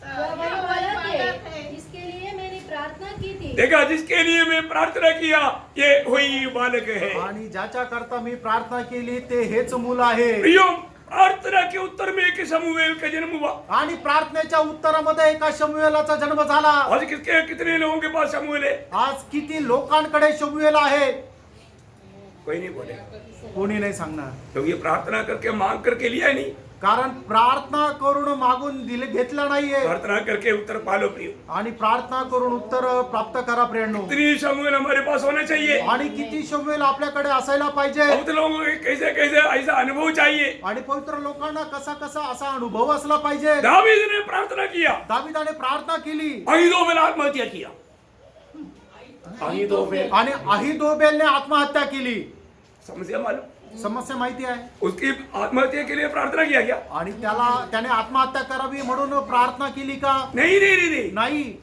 वह यह बालक बालक है है जिसके लिए मैंने प्रार्थना की थी। देखा, जिसके लिए मैं प्रार्थना किया ये वही बालक है। आणि ज्याच्या करता मी प्रार्थना केली ते हेच मूल आहे। प्रियो, प्रार्थना के उत्तर में एक शमूएल का जन्म हुआ। आणि प्रार्थनेच्या उत्तरामध्ये एका शमूएलाचा जन्म झाला। आज कितने लोगों के पास शमूएल है? आज किती लोकांकडे शमूएल आहे? कोई नहीं बोले, कोणी नाही सांगणार. क्योंकि प्रार्थना करके मांग करके लिया ही नहीं, कारण प्रार्थना करून मागून घेतलं नाहीये प्रार्थना करके उत्तर पालो प्रियो. आणि प्रार्थना करून उत्तर प्राप्त करा प्रियांनो. इतनी शमूएल हमारे पास होना चाहिए. आणि किती शमूएल आपल्याकडे असायला पाहिजे. बहुत लोगों को कैसे कैसे ऐसा अनुभव चाहिए. आणि पवित्र लोकांना कसा कसा असा अनुभव असला पाहिजे. दावीद ने प्रार्थना किया, दाविदाने प्रार्थना केली अहीतोफेल आत्महत्या किया. अहीतोफेल, आणि अहीतोफेलने आत्महत्या केली. समस्या मालूम, समस्या माहिती आहे. उसकी आत्महत्या के लिए प्रार्थना किया क्या? आणि त्याने आत्महत्या करावी म्हणून प्रार्थना केली का? नहीं नहीं नहीं नहीं, नाही.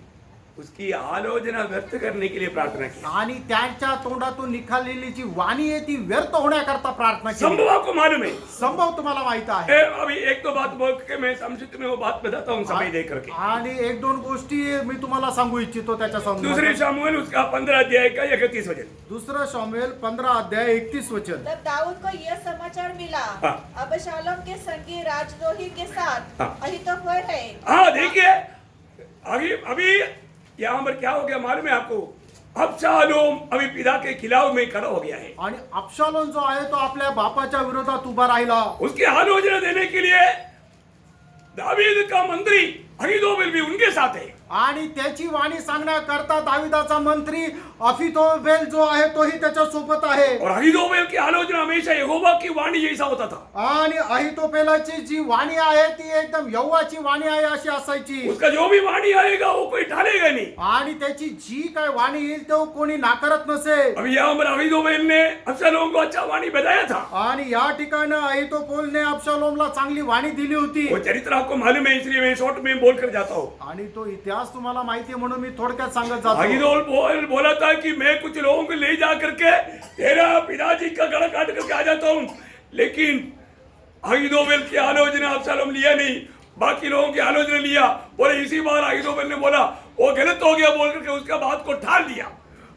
उसकी आलोचना व्यक्त करने के लिए प्रार्थना की. आणि त्यांच्या तोंडातून निघालेली जी वाणी आहे ती व्यर्थ होण्याकरता प्रार्थना केली. संभव आपको मालूम है. संभव तुम्हाला माहित आहे. अभी एक दो बात बोल के मैं संक्षिप्त में वो बात बताता हूँ समय दे करके. आणि एक दोन गोष्टी मी तुम्हाला सांगू इच्छितो त्याच्या दूसरे संदर्भात. शामुएल उसका 15 अध्याय का 31 वचन. दुसरं शामूएल 15 अध्याय 31 वचन. तब दाऊद को यह समाचार मिला, हाँ। अबशालोम के संगी राजद्रोही के साथ हाँ। अहीतोफेल है। हाँ देखिए, अभी यहाँ पर क्या हो गया मालूम है आपको? अबशालोम अभी पिता के खिलाफ में खड़ा हो गया है. आणि अबशालोम जो आहे तो आपल्या बापाच्या विरोधात उभा राहिला. उसकी आलोचना देने के लिए दावीद का मंत्री अहीतोफेल भी उनके साथ है. आणि त्याची वाणी सांगण्याकरता दाविदाचा मंत्री अहीतोफेल जो आहे तोही त्याच्या सोबत आहे. और अहीतोफेल की आलोचना हमेशा यहोवा की वाणी जैसा होता था. आणि अहीतोफेलाची जी वाणी आहे ती एकदम यहोवाची वाणी आहे अशी असायची. उसका जो भी वाणी आएगा वो कोई टालेगा नहीं. आणि त्याची जी काय वाणी येईल तो कोणी नाकारत नसे. अभी यहाँ पर अहीतोफेल ने अबशालोम को अच्छा वाणी बताया था. आणि या ठिकाणी अहीतोफेलने अबशालोमला चांगली वाणी दिली होती. वो चरित्र आपको मालूम है, इसलिए मैं शॉर्ट में बोल कर जाता हूँ. आणि तो इतिहास तुम्हाला माहिती आहे म्हणून मी थोडक्यात सांगत जातो. अहीतोफेल बोला था कि मैं कुछ लोगों को ले जा करके तेरा पिताजी का गला काट करके आ जाता हूँ, लेकिन अहीतोफेल की आलोचना अबशालोम लिया नहीं, बाकी लोगों की आलोचना लिया. बोले इसी बार अहीतोफेल ने बोला वो गलत हो गया बोल करके उसका बात को ठाल दिया.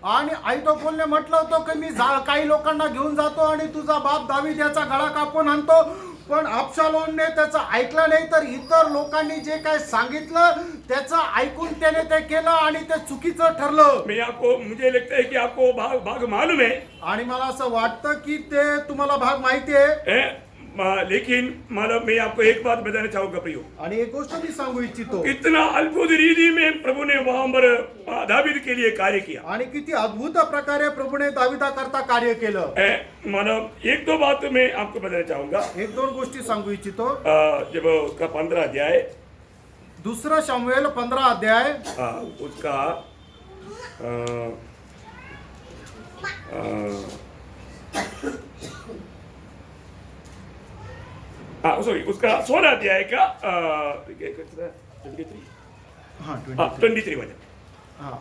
आणि अहीतोफेलने म्हटलं होतं की मी काही लोकांना घेऊन जातो आणि तुझा बाप दावीद याचा गळा कापून आणतो. पण अबशालोमने त्याचं ऐकलं नाही, तर इतर लोकांनी जे काय सांगितलं त्याचं ऐकून त्याने ते केलं आणि ते चुकीचं ठरलं. मुझे लगता है कि आपको भाग मालूम है. आणि मला असं वाटतं की ते तुम्हाला भाग माहिती आहे. लेकिन मतलब मैं आपको एक बात बताना चाहूंगा प्रियो. आणि एक गोष्ट मी सांगू इच्छितो. इतना अद्भुत रीति में प्रभु ने वहां पर दावीद के लिए कार्य किया. आणि किती अद्भुत प्रकारे प्रभूने दाविदा करता कार्य केलं. मतलब एक दो बात मैं आपको बताना चाहूंगा. एक दोन गोष्टी सांगू इच्छितो. जब उसका 15 अध्याय, दुसरा शामूएल 15 अध्याय उसका सॉरी उसका 16 अध्याय का 23 वचन. हा.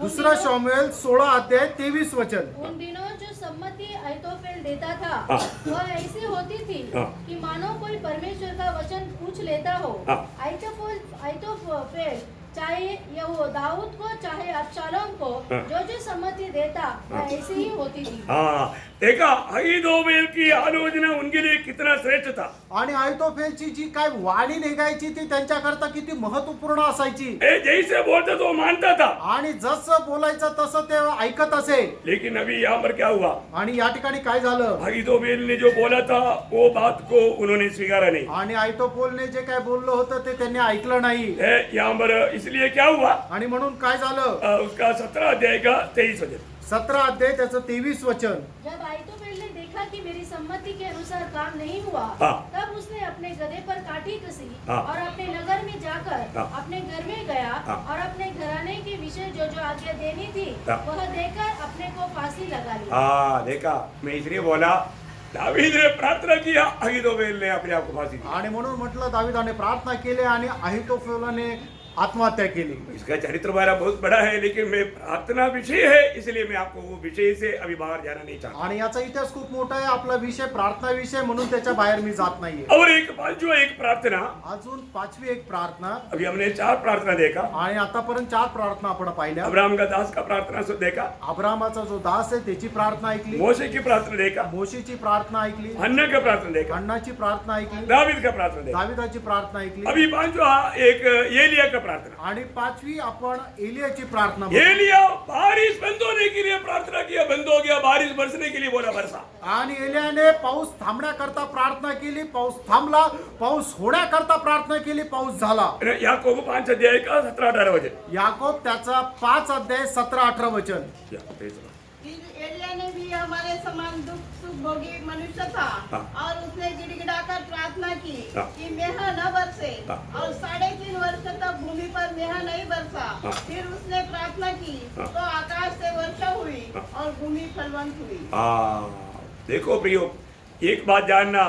दुसरा शामूएल 16 अध्याय 23 वचन. उन दिनों जो सम्मति अहीतोफेल देता था हाँ। वह ऐसी होती थी हाँ। कि मानो कोई परमेश्वर का वचन पूछ लेता हो. हाँ। अहीतोफेल चाहे यह दाऊद को चाहे अबशालोम को हाँ। जो सम्मति देता वह ऐसी ही होती थी. हाँ देखा, अहीतोफेल की आलोचना उनके लिए कितना श्रेष्ठ था. आणि अहीतोफेलची जी काय वाणी निघायची ती त्यांच्याकरता किती महत्वपूर्ण असायची. जैसे बोलता तो मानता था. आणि जसं बोलायचं तसं ते ऐकत असे. लेकिन अभी यहाँ पर क्या हुआ? आणि या ठिकाणी काय झालं? अहीतोफेल ने जो बोला था वो बात को उन्होंने स्वीकारा नहीं. आणि अहीतोफेलने जे काय बोललं होतं ते त्यांनी ऐकलं नाही. यहाँ पर इसलिए क्या हुआ? आणि म्हणून काय झालं? उसका 17 अध्याय का 23 वचन. 17 अध्याय त्याचं 23 वचन. जब अहीतोफेल ने देखा कि मेरी सम्मति के अनुसार काम नहीं हुआ, हाँ। तब उसने अपने गधे पर काठी कसी हाँ। और अपने नगर में जाकर हाँ। अपने घर में गया हाँ। और अपने घराने के विषय जो जो आज्ञा देनी थी हाँ। वह देकर अपने को फांसी लगा ली. हाँ देखा, मैं इसलिए बोला दावीद ने प्रार्थना किया, अहीतोफेल ने अपने आप को फांसी दी. आणि म्हणून म्हटलं दाविदाने प्रार्थना केली आणि अहीतोफेलाने आत्महत्या केली. इसका चरित्र हमारा बहुत बड़ा है, लेकिन मैं प्रार्थना विषय है इसलिए मैं आपको वो विषय से अभी बाहर जाना नहीं चाहता. आणि याचा इतिहास खूप मोठा आहे. आपला विषय प्रार्थना विषय म्हणून त्याच्या बाहेर मी जात नाहीये. और एक प्रार्थना, अजून 5वी एक प्रार्थना. अभी हमने 4 प्रार्थना देखा. आणि आतापर्यंत 4 प्रार्थना आपण पाहिल्या. अब्राहम का दास का प्रार्थना देखा, अब्राहमाचा जो दास आहे त्याची प्रार्थना ऐकली. मोशे की प्रार्थना देखा, मोशेची प्रार्थना ऐकली. हन्ना का प्रार्थना देखा, हन्नाची प्रार्थना ऐकली. दावीद का प्रार्थना देखा. दाविदाची प्रार्थना ऐकली. अभी 5वां एक एलिया का प्रार्थना। आणि 5वी आपण एलियाची प्रार्थना बघू. एलिया बारिश बंद होने के लिए प्रार्थना किया, बंद हो गया, बारिश बरसने के लिए बोला बरसा। आणि एलियाने पाऊस थांबण्याकरता प्रार्थना केली, पाऊस थांबला. पाऊस होण्याकरता प्रार्थना केली, पाऊस झाला. याकोब 5 अध्याय का 17-18 वचन। याकोब त्याचा 5 अध्याय 17-18 वचन. या, praise the Lord. एलिया ने भी हमारे समान दुख सुख भोगी मनुष्य था हाँ। और उसने गिड़गिड़ाकर प्रार्थना की हाँ। कि मेह न बरसे हाँ। और 3.5 वर्ष तक भूमि पर मेह नहीं बरसा। हाँ। फिर उसने प्रार्थना की हाँ। तो आकाश से वर्षा हुई हाँ। और भूमि फलवंत हुई। देखो प्रियो, एक बात जानना,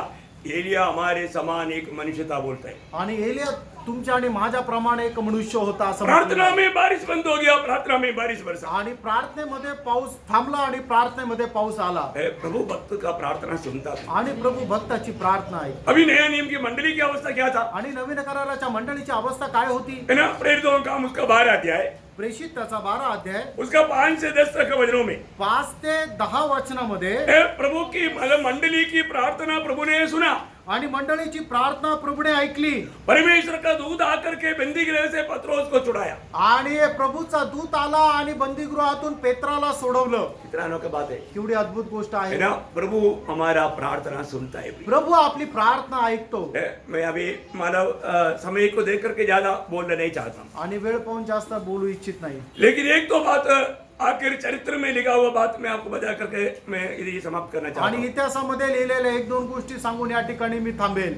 एलिया हमारे समान एक मनुष्य था बोलता है। आणि एलिया तुमच्या आणि माझ्याप्रमाणे एक मनुष्य होता असं म्हटलेलं प्रार्थना आहे. में बारिश बंद हो गया, प्रार्थना में बारिश बरसा। आणि प्रार्थनेमध्ये पाऊस थांबला आणि प्रार्थनेमध्ये पाऊस आला. प्रभु भक्त का प्रार्थना सुनता था। आणि प्रभू भक्ताची प्रार्थना आहे. अभी नया नियम की मंडली की अवस्था क्या था? आणि नवीन कराराच्या मंडळीची अवस्था काय होती? है ना, प्रेरितों का काम उसका 12 अध्याय, प्रेषित त्याचा 12 अध्याय उसका 5 से 10 तक वचनों में 5 ते 10 वचनामध्ये प्रभु की मतलब मंडली की प्रार्थना प्रभु ने सुना। आणि मंडळीची प्रार्थना प्रभूने ऐकली. परमेश्वर का दूत आकर के बंदी गृह से पत्रोस को छुड़ाया। आणि प्रभूचा दूत आला आणि बंदीगृहातून पेत्राला सोडवलं. कितना अनोखी बात है, केवढी अद्भुत गोष्ट है आहे. ना। प्रभु हमारा प्रार्थना सुनता है। प्रभू आपली प्रार्थना ऐकतो. मैं अभी मानव समय को देख करके ज्यादा बोलना नहीं चाहता, आणि वेळ पाहून जास्त बोलू इच्छित नाही. लेकिन एक तो बात आखिर चरित्र में लिखा हुआ बात मैं आपको बता करके मैं ये समाप्त करना चाहता आणि हूँ। इतिहासामध्ये लिहिलेल्या 1-2 गोष्टी सांगून या ठिकाणी मी थांबेल.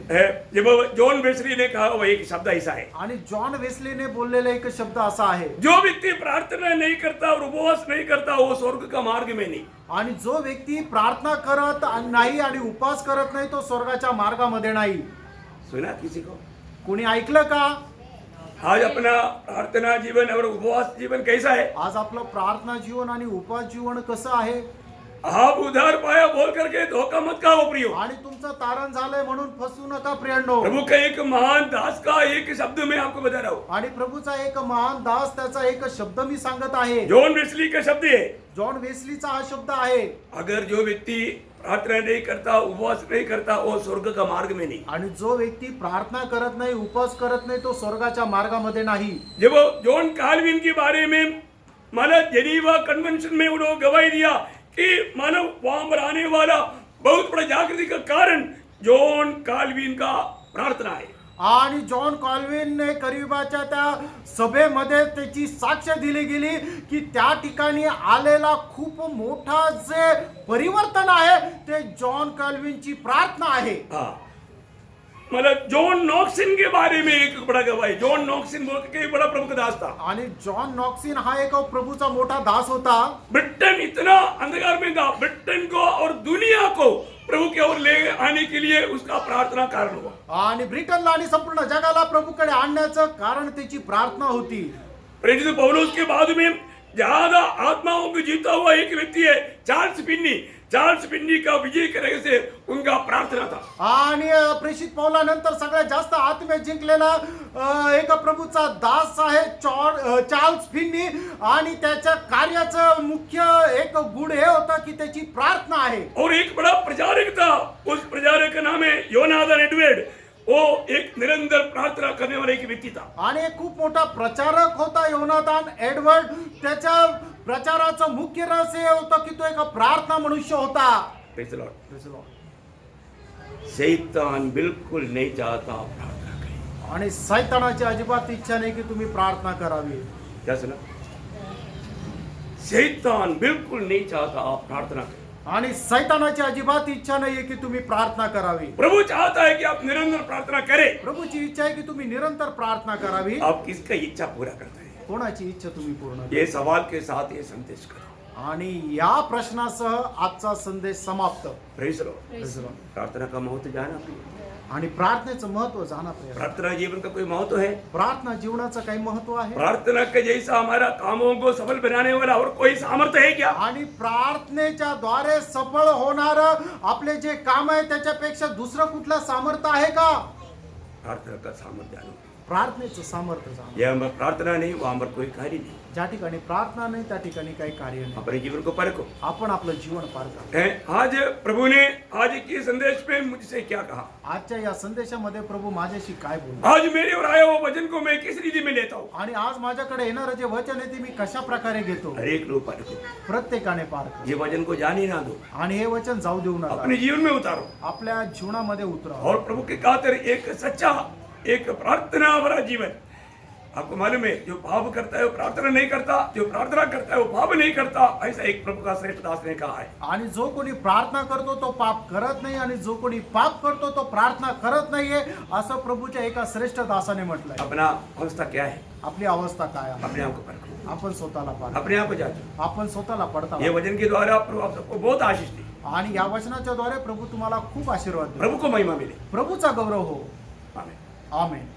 जब जॉन वेस्ली ने कहा वो एक शब्द ऐसा है, आणि जॉन वेस्लीने बोललेला एक शब्द असा आहे, जो व्यक्ति प्रार्थना नहीं करता और उपवास नहीं करता वो स्वर्ग का मार्ग में नहीं। आणि जो व्यक्ती प्रार्थना करत नाही आणि उपवास करत नाही तो स्वर्गाच्या मार्गामध्ये नाही. सुना किसी को? कोणी ऐकलं का? आज अपना प्रार्थना जीवन और उपवास जीवन कैसा है? आज आपलं प्रार्थना जीवन आणि उपवास जीवन कसं आहे? आप उधार पाया बोल करके धोखा मत खाओ प्रियो। आणि तुमचं तारण झालंय म्हणून फसू नका प्रियांनो. प्रभु का एक महान दास का एक शब्द मैं आपको बता रहा हूँ। आणि प्रभूचा एक महान दास त्याचा एक शब्द मी सांगत आहे. जॉन वेस्ली का शब्द है, जॉन वेस्लीचा हा शब्द आहे. अगर जो व्यक्ति प्रार्थना नहीं करता उपवास नहीं करता वो स्वर्ग का मार्ग में नहीं। आणि जो व्यक्ती प्रार्थना करत नाही उपवास करत नाही तो स्वर्गाच्या मार्गामध्ये नाही. जब जॉन काल्विन के बारे में माना जेनीवा कन्वेंशन में उन्होंने गवाही दिया कि मानव वहां पर आने वाला बहुत बड़ा जागृति का कारण जॉन काल्विन का प्रार्थना है। आणि जॉन कॉल्विनने करिबाच्या त्या सभेमध्ये त्याची साक्ष दिली गेली की त्या ठिकाणी आलेला खूप मोठा जे परिवर्तन आहे ते जॉन कॉल्विनची प्रार्थना आहे. हाँ, मतलब जॉन नॉक्सिन के बारे में एक बड़ा गवाही, जॉन नॉक्सिन बोल के एक बड़ा प्रमुख दास था। आणि जॉन नॉक्सिन हा एक प्रभूचा मोठा दास होता. ब्रिटेन इतना अंधकार में था, ब्रिटेन को और दुनिया को प्रभु की ओर ले आने के लिए उसका प्रार्थना कारण हुआ। आणि ब्रिटनला आणि संपूर्ण जगाला प्रभूकडे आणण्याचं कारण त्याची प्रार्थना होती. प्रेरित पौलुस के बाद में ज्यादा आत्माओं को जीता हुआ एक व्यक्ती है चार्ल्स फिन्नी। चार्ल्स फिन्नी का विजय करने से उनका प्रार्थना था। आणि प्रेषित पौलानंतर सगळ्यात जास्त आत्मे जिंकलेला एक प्रभूचा दास आहे चार्ल्स फिन्नी. आणि त्याच्या कार्याचं मुख्य एक गुण हे होतं की त्याची प्रार्थना आहे. और एक बड़ा प्रचारक था, उस प्रचारक का नाम है योनाथन एडवर्ड। वो एक निरंतर प्रार्थना करने वाला एक व्यक्ति था। आणि एक खूप मोठा प्रचारक होता योनाथन एडवर्ड. त्याच्या प्रचाराचं मुख्य रहस्य हे होतं की तो एक प्रार्थना मनुष्य होता. Praise the Lord. शैतान बिल्कुल नहीं चाहता आप प्रार्थना करें। आणि सैतानाची अजिबात इच्छा नाही की तुम्ही प्रार्थना करावी. क्या सुना? शैतान बिल्कुल नहीं चाहता आप प्रार्थना करें। आणि सैतानाची अजिबात इच्छा नाहीये की तुम्ही प्रार्थना करावी. प्रभु चाहता है कि आप निरंतर प्रार्थना करें। प्रभूची इच्छा आहे की तुम्ही निरंतर प्रार्थना करावी. आप किसका इच्छा पूरा करते हैं? कोणाची इच्छा तुम्ही पूर्ण करा. ये सवाल के साथ ये संदेश करो। आणि या प्रश्नासह आजचा संदेश समाप्त. Praise the Lord. प्रार्थना का महत्व जाना प्रिय। आणि प्रार्थनेचं महत्व जाणा प्रिय. प्रार्थना जीवन का कोई महत्व है? प्रार्थना जीवनाचं काही महत्व आहे. प्रार्थना के जैसा हमारा कामों को सफल बनाने वाला और कोई सामर्थ्य है क्या? आणि प्रार्थनेच्या द्वारे सफळ होणार आपले जे काम आहे त्याच्यापेक्षा दुसरं कुठलं सामर्थ्य आहे का? प्रार्थना का सामर्थ्य जानो। प्रार्थनेचं सामर्थ्य जाणव. यह हमारी प्रार्थना नहीं, वहाँ पर कोई कार्य नहीं. ज्या ठिकाणी प्रार्थना नाही त्या ठिकाणी काही कार्य नाही. अपने जीवन को परखो. आपण आपलं जीवन पार करा. हैं? आज प्रभु ने आज के संदेश में मुझसे क्या कहा? आजच्या या संदेशामध्ये प्रभू माझ्याशी काय बोलले आज मेरे और आया हुआ वचन को मैं किस रीति में लेता हूँ? आणि आज माझ्याकडे येणारं जे वचन आहे ते मी कशा प्रकारे घेतो. हर एक लोग परखो. प्रत्येकाने पार करा. ये वचन को जाने ना दो, आणि हे वचन जाऊ देऊ नका. अपने जीवन में उतारो आपल्या जीवनामध्ये उतरा. और प्रभु के खातिर एक सच्चा, एक प्रार्थना भरा जीवन. आपको मालूम है, जो पाप करता है वो प्रार्थना नहीं करता, जो प्रार्थना करता है वो पाप नहीं करता, ऐसा एक प्रभु का श्रेष्ठ दास ने कहा है. आणि जो कोणी प्रार्थना करतो तो पाप करत नाही आणि जो कोणी पाप करतो तो प्रार्थना करत नाहीये असं प्रभूच्या एका श्रेष्ठ दासाने म्हटलंय. अपना अवस्था क्या है? आपली अवस्था काय आहे? अपने आप को परखो, आपण स्वतःला पार अपने आप को जांचो. आपण स्वतःला पडता. ये वचन के द्वारा प्रभु आप सबको बहुत आशीष दी. आणि या वचनाच्या द्वारे प्रभू तुम्हाला खूप आशीर्वाद देईल. प्रभु को महिमा मिले. प्रभूचा गौरव हो. आमीन. आमेन.